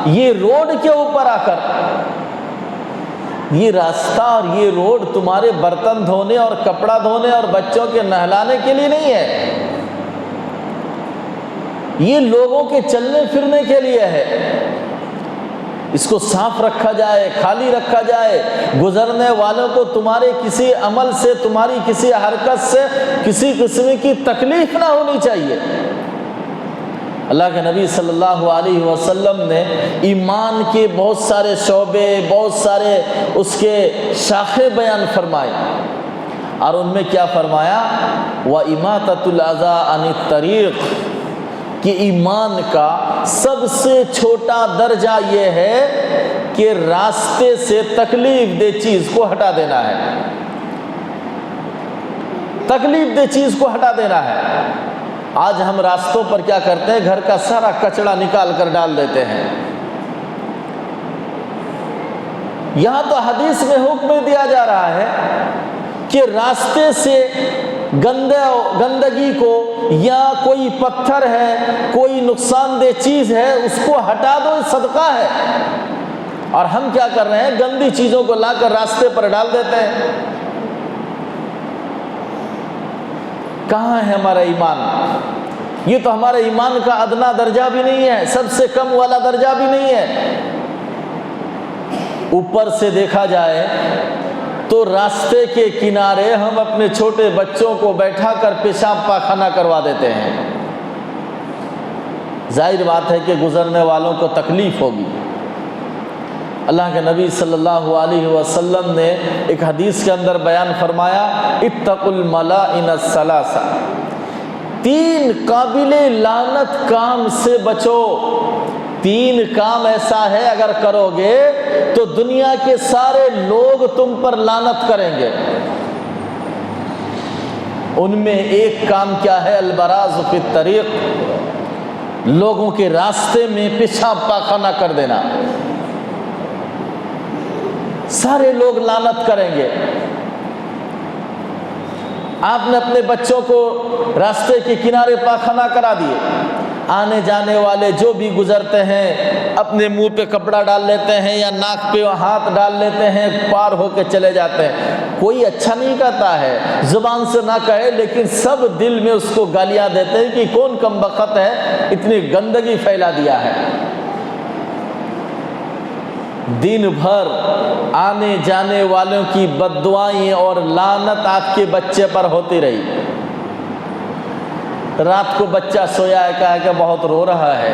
یہ روڈ کے اوپر آ کر، یہ راستہ اور یہ روڈ تمہارے برتن دھونے اور کپڑا دھونے اور بچوں کے نہلانے کے لیے نہیں ہے، یہ لوگوں کے چلنے پھرنے کے لیے ہے۔ اس کو صاف رکھا جائے، خالی رکھا جائے، گزرنے والوں کو تمہارے کسی عمل سے، تمہاری کسی حرکت سے کسی قسم کی تکلیف نہ ہونی چاہیے۔ اللہ کے نبی صلی اللہ علیہ وسلم نے ایمان کے بہت سارے شعبے، بہت سارے اس کے شاخے بیان فرمائے، اور ان میں کیا فرمایا؟ وَإِمَاتَةُ الْأَذَىٰ عَنِ الطَّرِيقِ، کہ ایمان کا سب سے چھوٹا درجہ یہ ہے کہ راستے سے تکلیف دہ چیز کو ہٹا دینا ہے، تکلیف دہ چیز کو ہٹا دینا ہے۔ آج ہم راستوں پر کیا کرتے ہیں؟ گھر کا سارا کچڑا نکال کر ڈال دیتے ہیں۔ یہاں تو حدیث میں حکم دیا جا رہا ہے کہ راستے سے گندگی کو، یا کوئی پتھر ہے، کوئی نقصان دہ چیز ہے، اس کو ہٹا دو، صدقہ ہے۔ اور ہم کیا کر رہے ہیں؟ گندی چیزوں کو لا کر راستے پر ڈال دیتے ہیں۔ کہاں ہے ہمارا ایمان؟ یہ تو ہمارے ایمان کا ادنا درجہ بھی نہیں ہے، سب سے کم والا درجہ بھی نہیں ہے۔ اوپر سے دیکھا جائے تو راستے کے کنارے ہم اپنے چھوٹے بچوں کو بیٹھا کر پیشاب پاخانہ کروا دیتے ہیں۔ ظاہر بات ہے کہ گزرنے والوں کو تکلیف ہوگی۔ اللہ کے نبی صلی اللہ علیہ وسلم نے ایک حدیث کے اندر بیان فرمایا، اتقوا الملائن الثلاثہ، 3 قابل لعنت کام سے بچو۔ 3 کام ایسا ہے اگر کرو گے تو دنیا کے سارے لوگ تم پر لعنت کریں گے۔ ان میں ایک کام کیا ہے؟ البراز فی الطریق، لوگوں کے راستے میں پیشاب پاخانہ کر دینا۔ سارے لوگ لعنت کریں گے۔ آپ نے اپنے بچوں کو راستے کے کنارے پاخانہ کرا دیے، آنے جانے والے جو بھی گزرتے ہیں اپنے منہ پہ کپڑا ڈال لیتے ہیں یا ناک پہ ہاتھ ڈال لیتے ہیں، پار ہو کے چلے جاتے ہیں۔ کوئی اچھا نہیں کہتا ہے، زبان سے نہ کہے، لیکن سب دل میں اس کو گالیاں دیتے ہیں کہ کون کم بخت ہے، اتنی گندگی پھیلا دیا ہے۔ دن بھر آنے جانے والوں کی بد دعائیں اور لعنت آپ کے بچے پر ہوتی رہی۔ رات کو بچہ سویا ہے، کہا کہ بہت رو رہا ہے،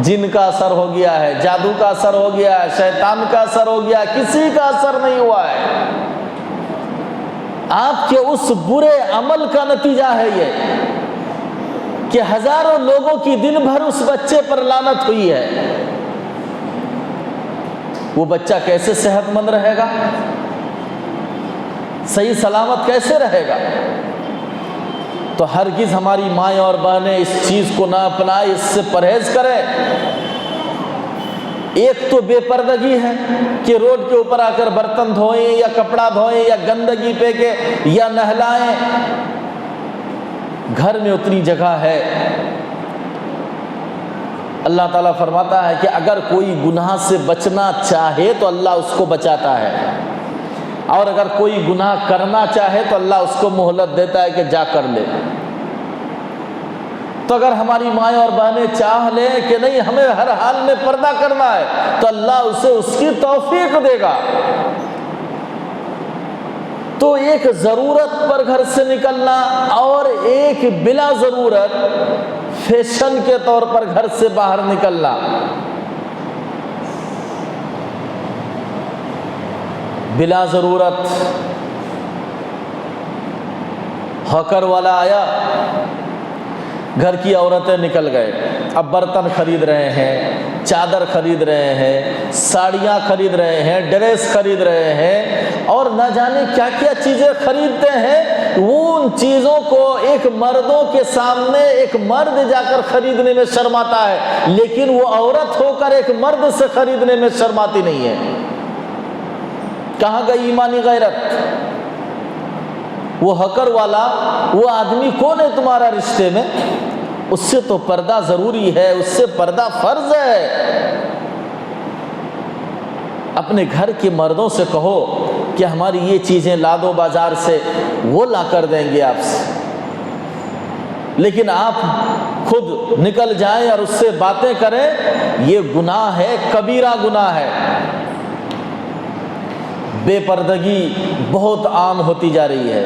جن کا اثر ہو گیا ہے، جادو کا اثر ہو گیا ہے، شیطان کا اثر ہو گیا، کسی کا اثر نہیں ہوا ہے۔ آپ کے اس برے عمل کا نتیجہ ہے یہ کہ ہزاروں لوگوں کی دن بھر اس بچے پر لعنت ہوئی ہے۔ وہ بچہ کیسے صحت مند رہے گا؟ صحیح سلامت کیسے رہے گا؟ تو ہرگز ہماری مائیں اور بہنیں اس چیز کو نہ اپنائیں، اس سے پرہیز کریں۔ ایک تو بے پردگی ہے کہ روڈ کے اوپر آ کر برتن دھوئیں یا کپڑا دھوئیں یا گندگی پھینکیں یا نہلائیں۔ گھر میں اتنی جگہ ہے۔ اللہ تعالیٰ فرماتا ہے کہ اگر کوئی گناہ سے بچنا چاہے تو اللہ اس کو بچاتا ہے، اور اگر کوئی گناہ کرنا چاہے تو اللہ اس کو مہلت دیتا ہے کہ جا کر لے۔ تو اگر ہماری مائیں اور بہنیں چاہ لیں کہ نہیں ہمیں ہر حال میں پردہ کرنا ہے تو اللہ اسے اس کی توفیق دے گا۔ تو ایک ضرورت پر گھر سے نکلنا اور ایک بلا ضرورت فیشن کے طور پر گھر سے باہر نکلنا۔ بلا ضرورت ہاکر والا آیا، گھر کی عورتیں نکل گئے، اب برتن خرید رہے ہیں، چادر خرید رہے ہیں، ساڑیاں خرید رہے ہیں، ڈریس خرید رہے ہیں، اور نہ جانے کیا کیا چیزیں خریدتے ہیں۔ وہ ان چیزوں کو ایک مردوں کے سامنے ایک مرد جا کر خریدنے میں شرماتا ہے، لیکن وہ عورت ہو کر ایک مرد سے خریدنے میں شرماتی نہیں ہے۔ کہاں گئی ایمانی غیرت؟ وہ ہکر والا وہ آدمی کون ہے تمہارا رشتے میں؟ اس سے تو پردہ ضروری ہے، اس سے پردہ فرض ہے۔ اپنے گھر کے مردوں سے کہو کہ ہماری یہ چیزیں لا دو بازار سے، وہ لا کر دیں گے آپ سے، لیکن آپ خود نکل جائیں اور اس سے باتیں کریں، یہ گناہ ہے، کبیرہ گناہ ہے۔ بے پردگی بہت عام ہوتی جا رہی ہے،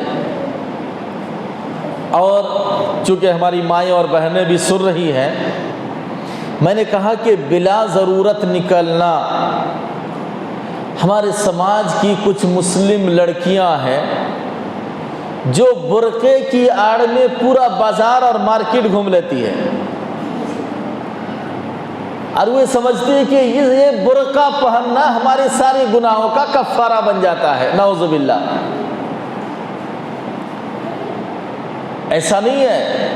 اور چونکہ ہماری مائیں اور بہنیں بھی سن رہی ہیں، میں نے کہا کہ بلا ضرورت نکلنا۔ ہمارے سماج کی کچھ مسلم لڑکیاں ہیں جو برقعے کی آڑ میں پورا بازار اور مارکیٹ گھوم لیتی ہے، اور وہ سمجھتی ہے کہ یہ برقع پہننا ہمارے سارے گناہوں کا کفارہ بن جاتا ہے۔ نعوذ باللہ، ایسا نہیں ہے۔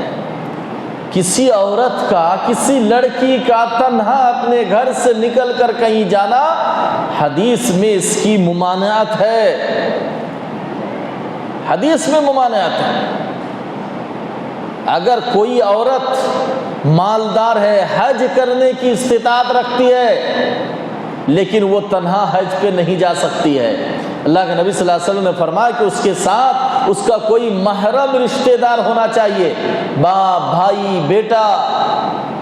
کسی عورت کا، کسی لڑکی کا تنہا اپنے گھر سے نکل کر کہیں جانا، حدیث میں اس کی ممانعت ہے، حدیث میں ممانعت ہے۔ اگر کوئی عورت مالدار ہے، حج کرنے کی استطاعت رکھتی ہے، لیکن وہ تنہا حج پہ نہیں جا سکتی ہے، اللہ کے نبی صلی اللہ علیہ وسلم نے فرمایا کہ اس کے ساتھ اس کا کوئی محرم رشتہ دار ہونا چاہیے، باپ، بھائی، بیٹا،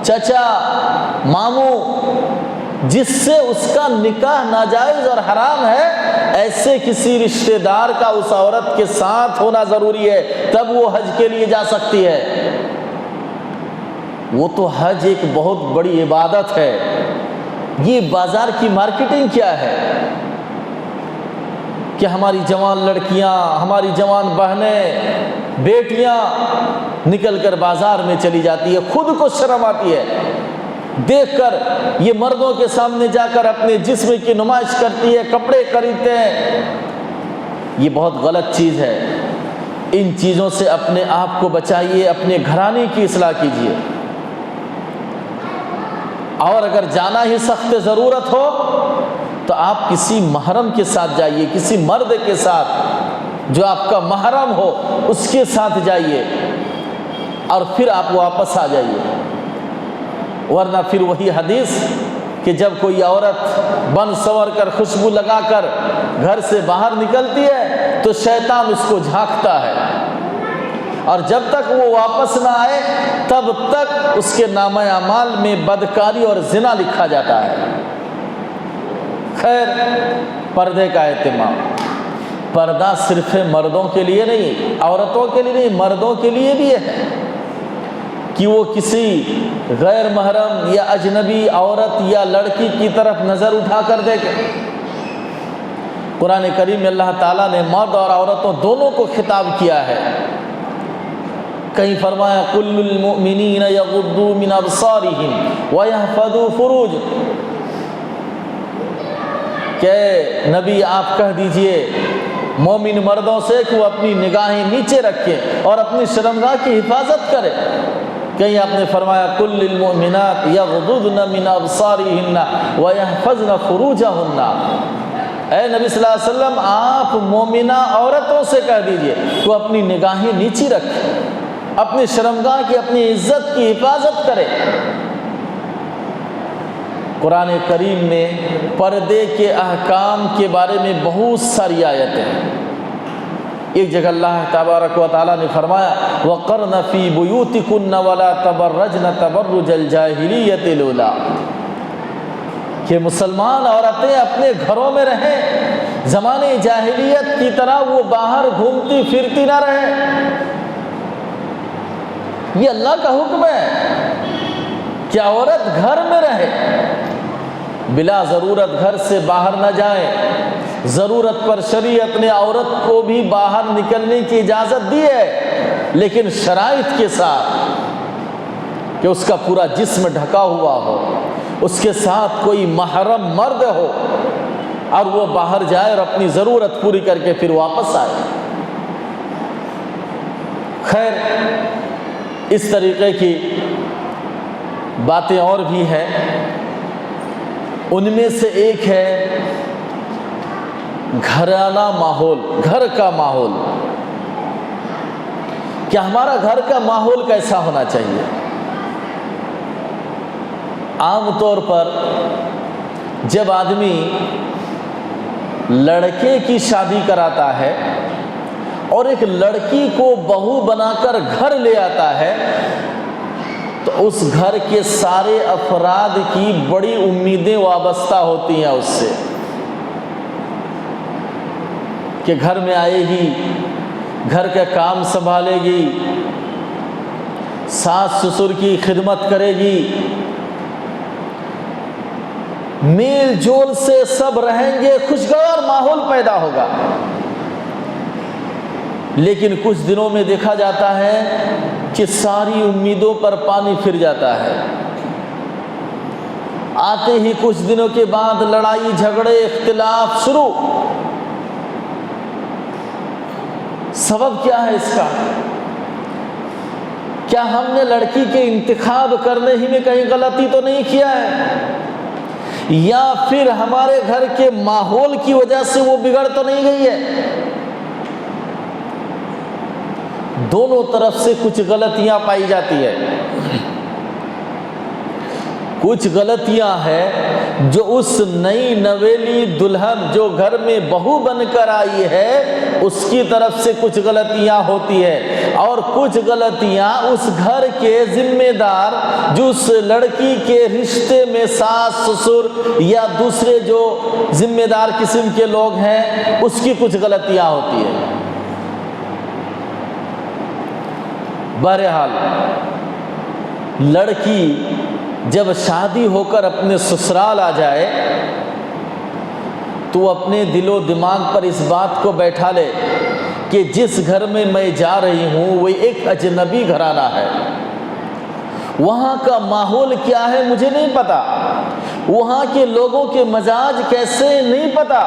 چچا، ماموں، جس سے اس کا نکاح ناجائز اور حرام ہے، ایسے کسی رشتہ دار کا اس عورت کے ساتھ ہونا ضروری ہے، تب وہ حج کے لیے جا سکتی ہے۔ وہ تو حج ایک بہت بڑی عبادت ہے۔ یہ بازار کی مارکیٹنگ کیا ہے کہ ہماری جوان لڑکیاں، ہماری جوان بہنیں، بیٹیاں نکل کر بازار میں چلی جاتی ہے، خود کو شرم آتی ہے دیکھ کر، یہ مردوں کے سامنے جا کر اپنے جسم کی نمائش کرتی ہے، کپڑے خریدتے ہیں۔ یہ بہت غلط چیز ہے۔ ان چیزوں سے اپنے آپ کو بچائیے، اپنے گھرانے کی اصلاح کیجیے۔ اور اگر جانا ہی سخت ضرورت ہو تو آپ کسی محرم کے ساتھ جائیے، کسی مرد کے ساتھ جو آپ کا محرم ہو اس کے ساتھ جائیے، اور پھر آپ واپس آ جائیے۔ ورنہ پھر وہی حدیث کہ جب کوئی عورت بن سنور کر، خوشبو لگا کر گھر سے باہر نکلتی ہے تو شیطان اس کو جھانکتا ہے، اور جب تک وہ واپس نہ آئے تب تک اس کے نامہ اعمال میں بدکاری اور زنا لکھا جاتا ہے۔ خیر، پردے کا اہتمام، پردہ صرف مردوں کے لیے نہیں، عورتوں کے لیے نہیں، مردوں کے لیے بھی ہے کہ وہ کسی غیر محرم یا اجنبی عورت یا لڑکی کی طرف نظر اٹھا کر دیکھے۔ قرآن کریم میں اللہ تعالیٰ نے مرد اور عورتوں دونوں کو خطاب کیا ہے۔ کہیں فرمایا قُلْ لِلْمُؤْمِنِينَ يَغُضُّوا مِنْ أَبْصَارِهِمْ وَيَحْفَظُوا فُرُوجَهُمْ، کہ نبی آپ کہہ دیجئے مومن مردوں سے کہ وہ اپنی نگاہیں نیچے رکھیں اور اپنی شرمگاہ کی حفاظت کریں۔ کہیں آپ نے فرمایا قُلْ لِلْمُؤْمِنَاتِ يَغْضُضْنَ مِنْ أَبْصَارِهِنَّ وَيَحْفَظْنَ فُرُوجَهُنَّ، اے نبی صلی اللہ علیہ وسلم آپ مومنہ عورتوں سے کہہ دیجئے کہ وہ اپنی نگاہیں نیچی رکھیں، اپنی شرمگاہ کی، اپنی عزت کی حفاظت کرے۔ قرآن کریم میں پردے کے احکام کے بارے میں بہت ساری آیتیں ہیں۔ ایک جگہ اللہ تبارک و تعالیٰ نے فرمایا وَقَرْنَ فِي بُيُوتِكُنَّ وَلَا تَبَرَّجْنَ تَبَرُّجَ الْجَاهِلِيَّةِ الْأُولَىٰ، کہ مسلمان عورتیں اپنے گھروں میں رہیں، زمانے جاہلیت کی طرح وہ باہر گھومتی پھرتی نہ رہیں۔ یہ اللہ کا حکم ہے کہ عورت گھر میں رہے، بلا ضرورت گھر سے باہر نہ جائیں۔ ضرورت پر شریعت نے عورت کو بھی باہر نکلنے کی اجازت دی ہے، لیکن شرائط کے ساتھ کہ اس کا پورا جسم ڈھکا ہوا ہو، اس کے ساتھ کوئی محرم مرد ہو، اور وہ باہر جائے اور اپنی ضرورت پوری کر کے پھر واپس آئے۔ خیر، اس طریقے کی باتیں اور بھی ہیں، ان میں سے ایک ہے گھرانہ ماحول، گھر کا ماحول۔ کہ ہمارا گھر کا ماحول کیسا ہونا چاہیے؟ عام طور پر جب آدمی لڑکے کی شادی کراتا ہے اور ایک لڑکی کو بہو بنا کر گھر لے آتا ہے تو اس گھر کے سارے افراد کی بڑی امیدیں وابستہ ہوتی ہیں اس سے، کہ گھر میں آئے گی، گھر کا کام سنبھالے گی، ساس سسر کی خدمت کرے گی، میل جول سے سب رہیں گے، خوشگوار ماحول پیدا ہوگا۔ لیکن کچھ دنوں میں دیکھا جاتا ہے کہ ساری امیدوں پر پانی پھر جاتا ہے۔ آتے ہی کچھ دنوں کے بعد لڑائی جھگڑے اختلاف شروع۔ سبب کیا ہے اس کا؟ کیا ہم نے لڑکی کے انتخاب کرنے ہی میں کہیں غلطی تو نہیں کیا ہے؟ یا پھر ہمارے گھر کے ماحول کی وجہ سے وہ بگڑ تو نہیں گئی ہے؟ دونوں طرف سے کچھ غلطیاں پائی جاتی ہے۔ کچھ غلطیاں ہیں جو اس نئی نویلی دلہن جو گھر میں بہو بن کر آئی ہے اس کی طرف سے کچھ غلطیاں ہوتی ہے، اور کچھ غلطیاں اس گھر کے ذمہ دار جو اس لڑکی کے رشتے میں ساس سسر یا دوسرے جو ذمہ دار قسم کے لوگ ہیں اس کی کچھ غلطیاں ہوتی ہیں۔ بہرحال لڑکی جب شادی ہو کر اپنے سسرال آ جائے تو اپنے دل و دماغ پر اس بات کو بیٹھا لے کہ جس گھر میں میں جا رہی ہوں وہ ایک اجنبی گھرانہ ہے، وہاں کا ماحول کیا ہے مجھے نہیں پتا، وہاں کے لوگوں کے مزاج کیسے نہیں پتا۔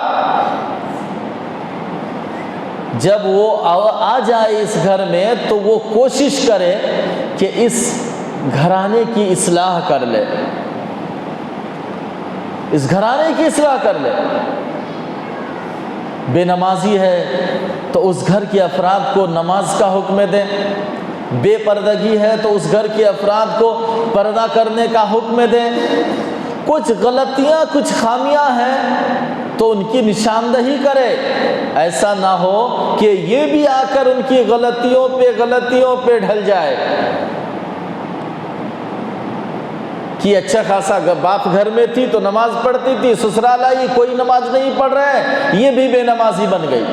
جب وہ آ جائے اس گھر میں تو وہ کوشش کرے کہ اس گھرانے کی اصلاح کر لے، اس گھرانے کی اصلاح کر لے۔ بے نمازی ہے تو اس گھر کے افراد کو نماز کا حکم دیں، بے پردگی ہے تو اس گھر کے افراد کو پردہ کرنے کا حکم دیں۔ کچھ غلطیاں کچھ خامیاں ہیں تو ان کی نشاندہی کرے، ایسا نہ ہو کہ یہ بھی آ کر ان کی غلطیوں پہ ڈھل جائے کہ اچھا خاصا باپ گھر میں تھی تو نماز پڑھتی تھی، سسرال آئی کوئی نماز نہیں پڑھ رہے، یہ بھی بے نمازی بن گئی۔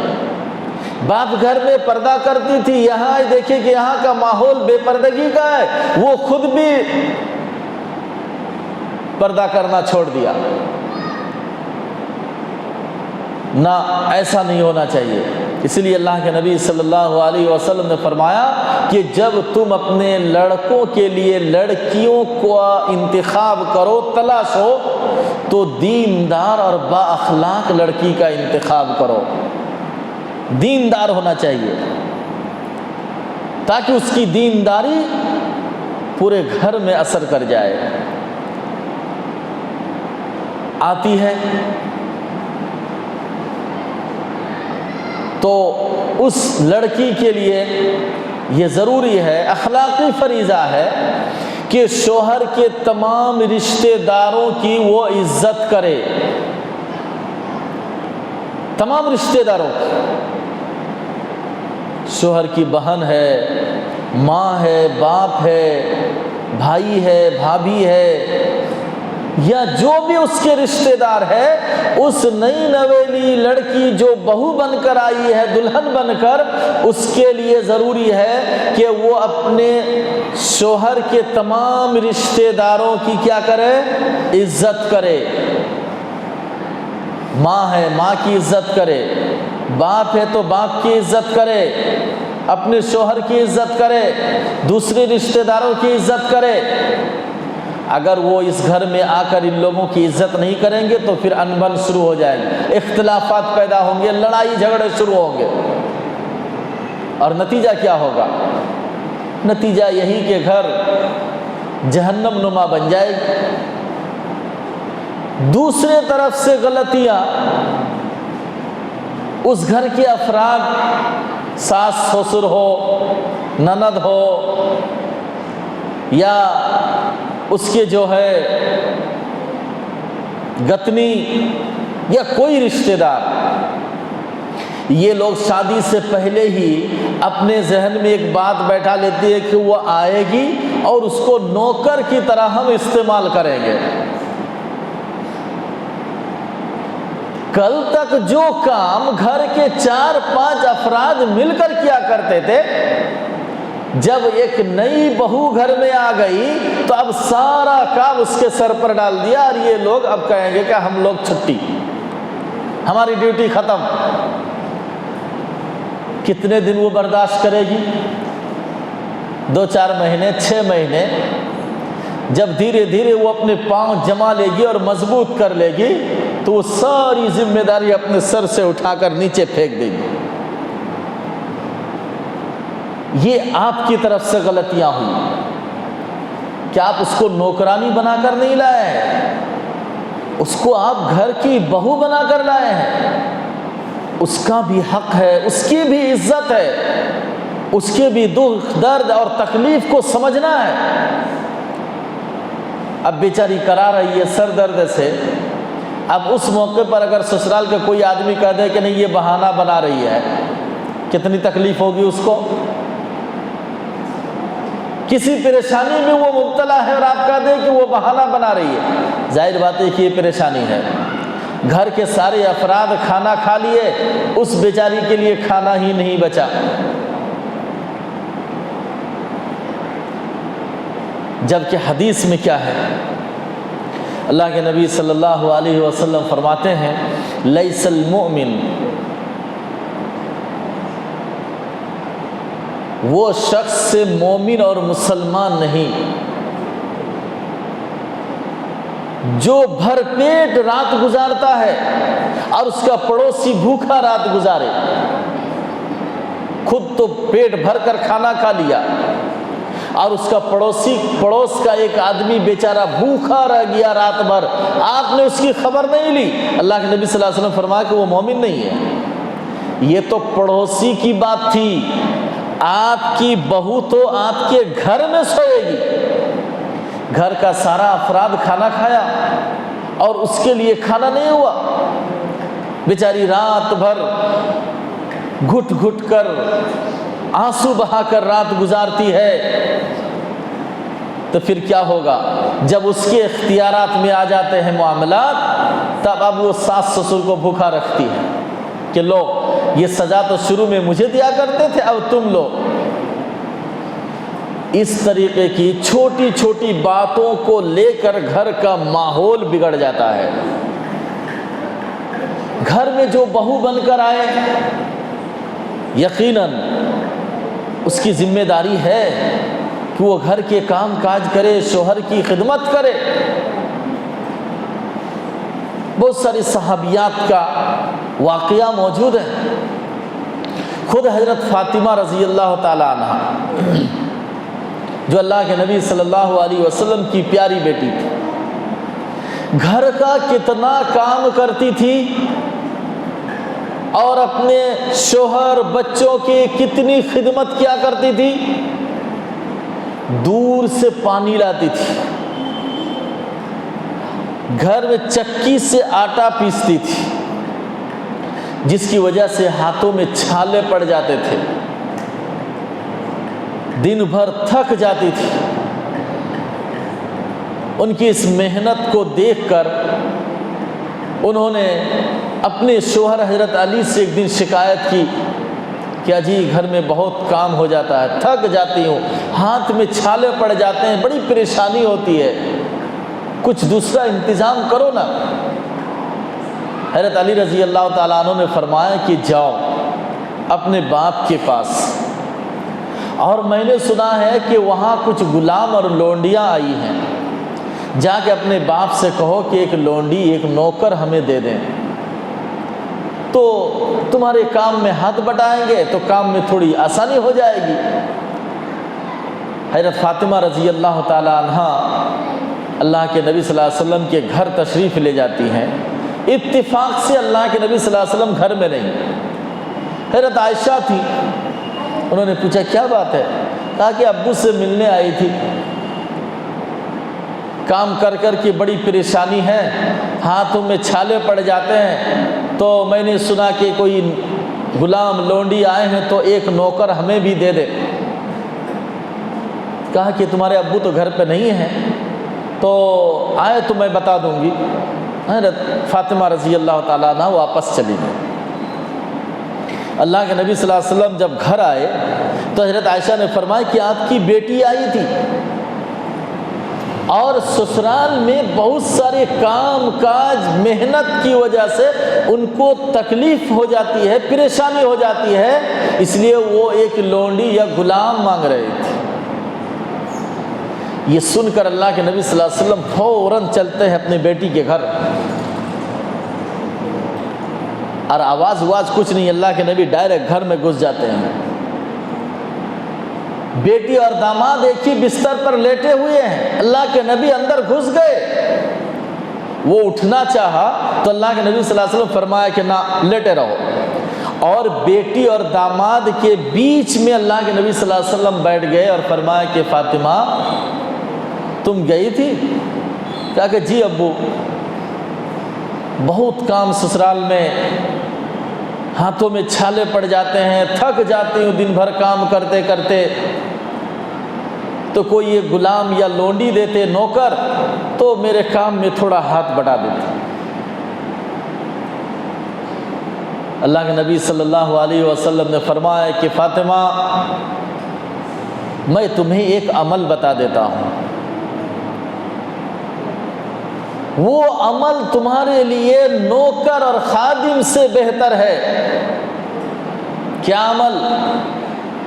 باپ گھر میں پردہ کرتی تھی، یہاں دیکھیں کہ یہاں کا ماحول بے پردگی کا ہے، وہ خود بھی پردہ کرنا چھوڑ دیا۔ نہ، ایسا نہیں ہونا چاہیے۔ اس لیے اللہ کے نبی صلی اللہ علیہ وسلم نے فرمایا کہ جب تم اپنے لڑکوں کے لیے لڑکیوں کو انتخاب کرو، تلاش ہو، تو دیندار اور با اخلاق لڑکی کا انتخاب کرو۔ دیندار ہونا چاہیے تاکہ اس کی دینداری پورے گھر میں اثر کر جائے۔ آتی ہے تو اس لڑکی کے لیے یہ ضروری ہے، اخلاقی فریضہ ہے کہ شوہر کے تمام رشتہ داروں کی وہ عزت کرے، تمام رشتہ داروں کی۔ شوہر کی بہن ہے، ماں ہے، باپ ہے، بھائی ہے، بھابھی ہے، یا جو بھی اس کے رشتہ دار ہے، اس نئی نویلی لڑکی جو بہو بن کر آئی ہے، دلہن بن کر، اس کے لیے ضروری ہے کہ وہ اپنے شوہر کے تمام رشتہ داروں کی کیا کرے؟ عزت کرے۔ ماں ہے، ماں کی عزت کرے، باپ ہے تو باپ کی عزت کرے، اپنے شوہر کی عزت کرے، دوسرے رشتہ داروں کی عزت کرے۔ اگر وہ اس گھر میں آ کر ان لوگوں کی عزت نہیں کریں گے تو پھر انبن شروع ہو جائیں گے، اختلافات پیدا ہوں گے، لڑائی جھگڑے شروع ہوں گے، اور نتیجہ کیا ہوگا؟ نتیجہ یہی کہ گھر جہنم نما بن جائے گی۔ دوسرے طرف سے غلطیاں اس گھر کے افراد، ساس سسر ہو، نند ہو، یا اس کے جو ہے گتنی یا کوئی رشتہ دار، یہ لوگ شادی سے پہلے ہی اپنے ذہن میں ایک بات بیٹھا لیتی ہے کہ وہ آئے گی اور اس کو نوکر کی طرح ہم استعمال کریں گے۔ کل تک جو کام گھر کے 4-5 افراد مل کر کیا کرتے تھے، جب ایک نئی بہو گھر میں آ گئی تو اب سارا کام اس کے سر پر ڈال دیا، اور یہ لوگ اب کہیں گے کہ ہم لوگ چھٹی، ہماری ڈیوٹی ختم۔ کتنے دن وہ برداشت کرے گی؟ 2-4 مہینے، 6 مہینے۔ جب دھیرے دھیرے وہ اپنے پاؤں جما لے گی اور مضبوط کر لے گی تو وہ ساری ذمہ داری اپنے سر سے اٹھا کر نیچے پھینک دے گی۔ یہ آپ کی طرف سے غلطیاں ہوئی کہ آپ اس کو نوکرانی بنا کر نہیں لائے ہیں، اس کو آپ گھر کی بہو بنا کر لائے ہیں۔ اس کا بھی حق ہے، اس کی بھی عزت ہے، اس کے بھی دکھ درد اور تکلیف کو سمجھنا ہے۔ اب بیچاری کرا رہی ہے سر درد سے. اب اس موقع پر اگر سسرال کا کوئی آدمی کہہ دے کہ نہیں یہ بہانہ بنا رہی ہے, کتنی تکلیف ہوگی اس کو. کسی پریشانی میں وہ مبتلا ہے اور آپ کہہ دیں کہ وہ بہانہ بنا رہی ہے, ظاہر بات ہے کہ یہ پریشانی ہے. گھر کے سارے افراد کھانا کھا لیے, اس بیچاری کے لیے کھانا ہی نہیں بچا. جبکہ حدیث میں کیا ہے, اللہ کے نبی صلی اللہ علیہ وسلم فرماتے ہیں لیس المؤمن, وہ شخص سے مومن اور مسلمان نہیں جو بھر پیٹ رات گزارتا ہے اور اس کا پڑوسی بھوکا رات گزارے. خود تو پیٹ بھر کر کھانا کھا لیا اور اس کا پڑوس کا ایک آدمی بیچارہ بھوکا رہ گیا رات بھر, آپ نے اس کی خبر نہیں لی. اللہ کے نبی صلی اللہ علیہ وسلم فرمایا کہ وہ مومن نہیں ہے. یہ تو پڑوسی کی بات تھی, آپ کی بہو تو آپ کے گھر میں سوئے گی, گھر کا سارا افراد کھانا کھایا اور اس کے لیے کھانا نہیں ہوا. بیچاری رات بھر گھٹ گھٹ کر آنسو بہا کر رات گزارتی ہے. تو پھر کیا ہوگا جب اس کے اختیارات میں آ جاتے ہیں معاملات, تب اب وہ ساس سسر کو بھوکا رکھتی ہے کہ لو یہ سزا تو شروع میں مجھے دیا کرتے تھے, اب تم لو. اس طریقے کی چھوٹی چھوٹی باتوں کو لے کر گھر کا ماحول بگڑ جاتا ہے. گھر میں جو بہو بن کر آئے, یقیناً اس کی ذمہ داری ہے کہ وہ گھر کے کام کاج کرے, شوہر کی خدمت کرے. بہت ساری صحابیات کا واقعہ موجود ہے. خود حضرت فاطمہ رضی اللہ تعالی عنہ جو اللہ کے نبی صلی اللہ علیہ وسلم کی پیاری بیٹی تھی, گھر کا کتنا کام کرتی تھی اور اپنے شوہر بچوں کی کتنی خدمت کیا کرتی تھی. دور سے پانی لاتی تھی, گھر میں چکی سے آٹا پیستی تھی, جس کی وجہ سے ہاتھوں میں چھالے پڑ جاتے تھے, دن بھر تھک جاتی تھی. ان کی اس محنت کو دیکھ کر انہوں نے اپنے شوہر حضرت علی سے ایک دن شکایت کی کہ اجی گھر میں بہت کام ہو جاتا ہے, تھک جاتی ہوں, ہاتھ میں چھالے پڑ جاتے ہیں, بڑی پریشانی ہوتی ہے, کچھ دوسرا انتظام کرو نا. حضرت علی رضی اللہ تعالیٰ عنہ نے فرمایا کہ جاؤ اپنے باپ کے پاس, اور میں نے سنا ہے کہ وہاں کچھ غلام اور لونڈیاں آئی ہیں, جا کے اپنے باپ سے کہو کہ ایک لونڈی ایک نوکر ہمیں دے دیں, تو تمہارے کام میں ہاتھ بٹائیں گے تو کام میں تھوڑی آسانی ہو جائے گی. حضرت فاطمہ رضی اللہ تعالی عنہ اللہ کے نبی صلی اللہ علیہ وسلم کے گھر تشریف لے جاتی ہیں. اتفاق سے اللہ کے نبی صلی اللہ علیہ وسلم گھر میں نہیں, حضرت عائشہ تھی. انہوں نے پوچھا کیا بات ہے؟ کہا کہ ابو سے ملنے آئی تھی, کام کر کر کے بڑی پریشانی ہے, ہاتھوں میں چھالے پڑ جاتے ہیں, تو میں نے سنا کہ کوئی غلام لونڈی آئے ہیں تو ایک نوکر ہمیں بھی دے دے. کہا کہ تمہارے ابو تو گھر پہ نہیں ہیں, تو آئے تو میں بتا دوں گی. حضرت فاطمہ رضی اللہ تعالیٰ عنہ واپس چلی گئی. اللہ کے نبی صلی اللہ علیہ وسلم جب گھر آئے تو حضرت عائشہ نے فرمایا کہ آپ کی بیٹی آئی تھی, اور سسرال میں بہت سارے کام کاج محنت کی وجہ سے ان کو تکلیف ہو جاتی ہے, پریشانی ہو جاتی ہے, اس لیے وہ ایک لونڈی یا غلام مانگ رہے تھے. یہ سن کر اللہ کے نبی صلی اللہ علیہ وسلم فوراً چلتے ہیں اپنی بیٹی کے گھر, اور آواز کچھ نہیں, اللہ کے نبی ڈائریکٹ گھر میں گھس جاتے ہیں. بیٹی اور داماد ایک ہی بستر پر لیٹے ہوئے ہیں, اللہ کے نبی اندر گھس گئے. وہ اٹھنا چاہا تو اللہ کے نبی صلی اللہ علیہ وسلم فرمایا کہ نہ, لیٹے رہو. اور بیٹی اور داماد کے بیچ میں اللہ کے نبی صلی اللہ علیہ وسلم بیٹھ گئے اور فرمایا کہ فاطمہ تم گئی تھی, کہا کہ جی ابو، بہت کام سسرال میں، ہاتھوں میں چھالے پڑ جاتے ہیں، تھک جاتی ہوں دن بھر کام کرتے کرتے، تو کوئی یہ غلام یا لونڈی دیتے، نوکر، تو میرے کام میں تھوڑا ہاتھ بٹا دیتے۔ اللہ کے نبی صلی اللہ علیہ وسلم نے فرمایا کہ فاطمہ، میں تمہیں ایک عمل بتا دیتا ہوں، وہ عمل تمہارے لیے نوکر اور خادم سے بہتر ہے۔ کیا عمل؟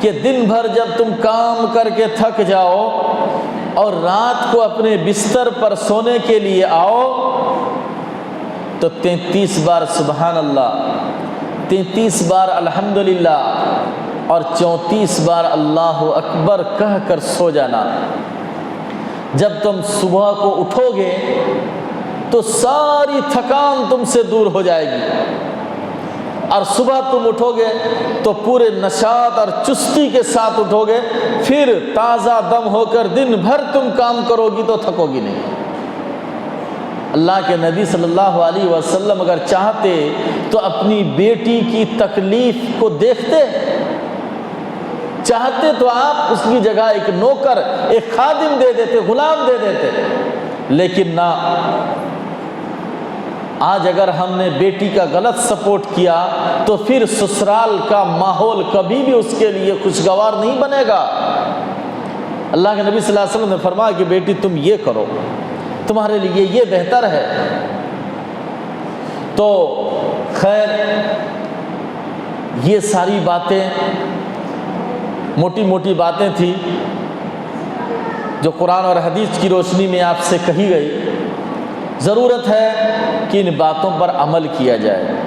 کہ دن بھر جب تم کام کر کے تھک جاؤ اور رات کو اپنے بستر پر سونے کے لیے آؤ تو 33 بار سبحان اللہ، 33 بار الحمدللہ اور 34 بار اللہ اکبر کہہ کر سو جانا۔ جب تم صبح کو اٹھو گے تو ساری تھکان تم سے دور ہو جائے گی، اور صبح تم اٹھو گے تو پورے نشاط اور چستی کے ساتھ اٹھو گے، پھر تازہ دم ہو کر دن بھر تم کام کرو گی تو تھکو گی نہیں۔ اللہ کے نبی صلی اللہ علیہ وسلم اگر چاہتے تو اپنی بیٹی کی تکلیف کو دیکھتے، چاہتے تو آپ اس کی جگہ ایک نوکر، ایک خادم دے دیتے، غلام دے دیتے، لیکن نہ۔ آج اگر ہم نے بیٹی کا غلط سپورٹ کیا تو پھر سسرال کا ماحول کبھی بھی اس کے لیے خوشگوار نہیں بنے گا۔ اللہ کے نبی صلی اللہ علیہ وسلم نے فرمایا کہ بیٹی تم یہ کرو، تمہارے لیے یہ بہتر ہے۔ تو خیر، یہ ساری باتیں موٹی موٹی باتیں تھیں جو قرآن اور حدیث کی روشنی میں آپ سے کہی گئی۔ ضرورت ہے کہ ان باتوں پر عمل کیا جائے۔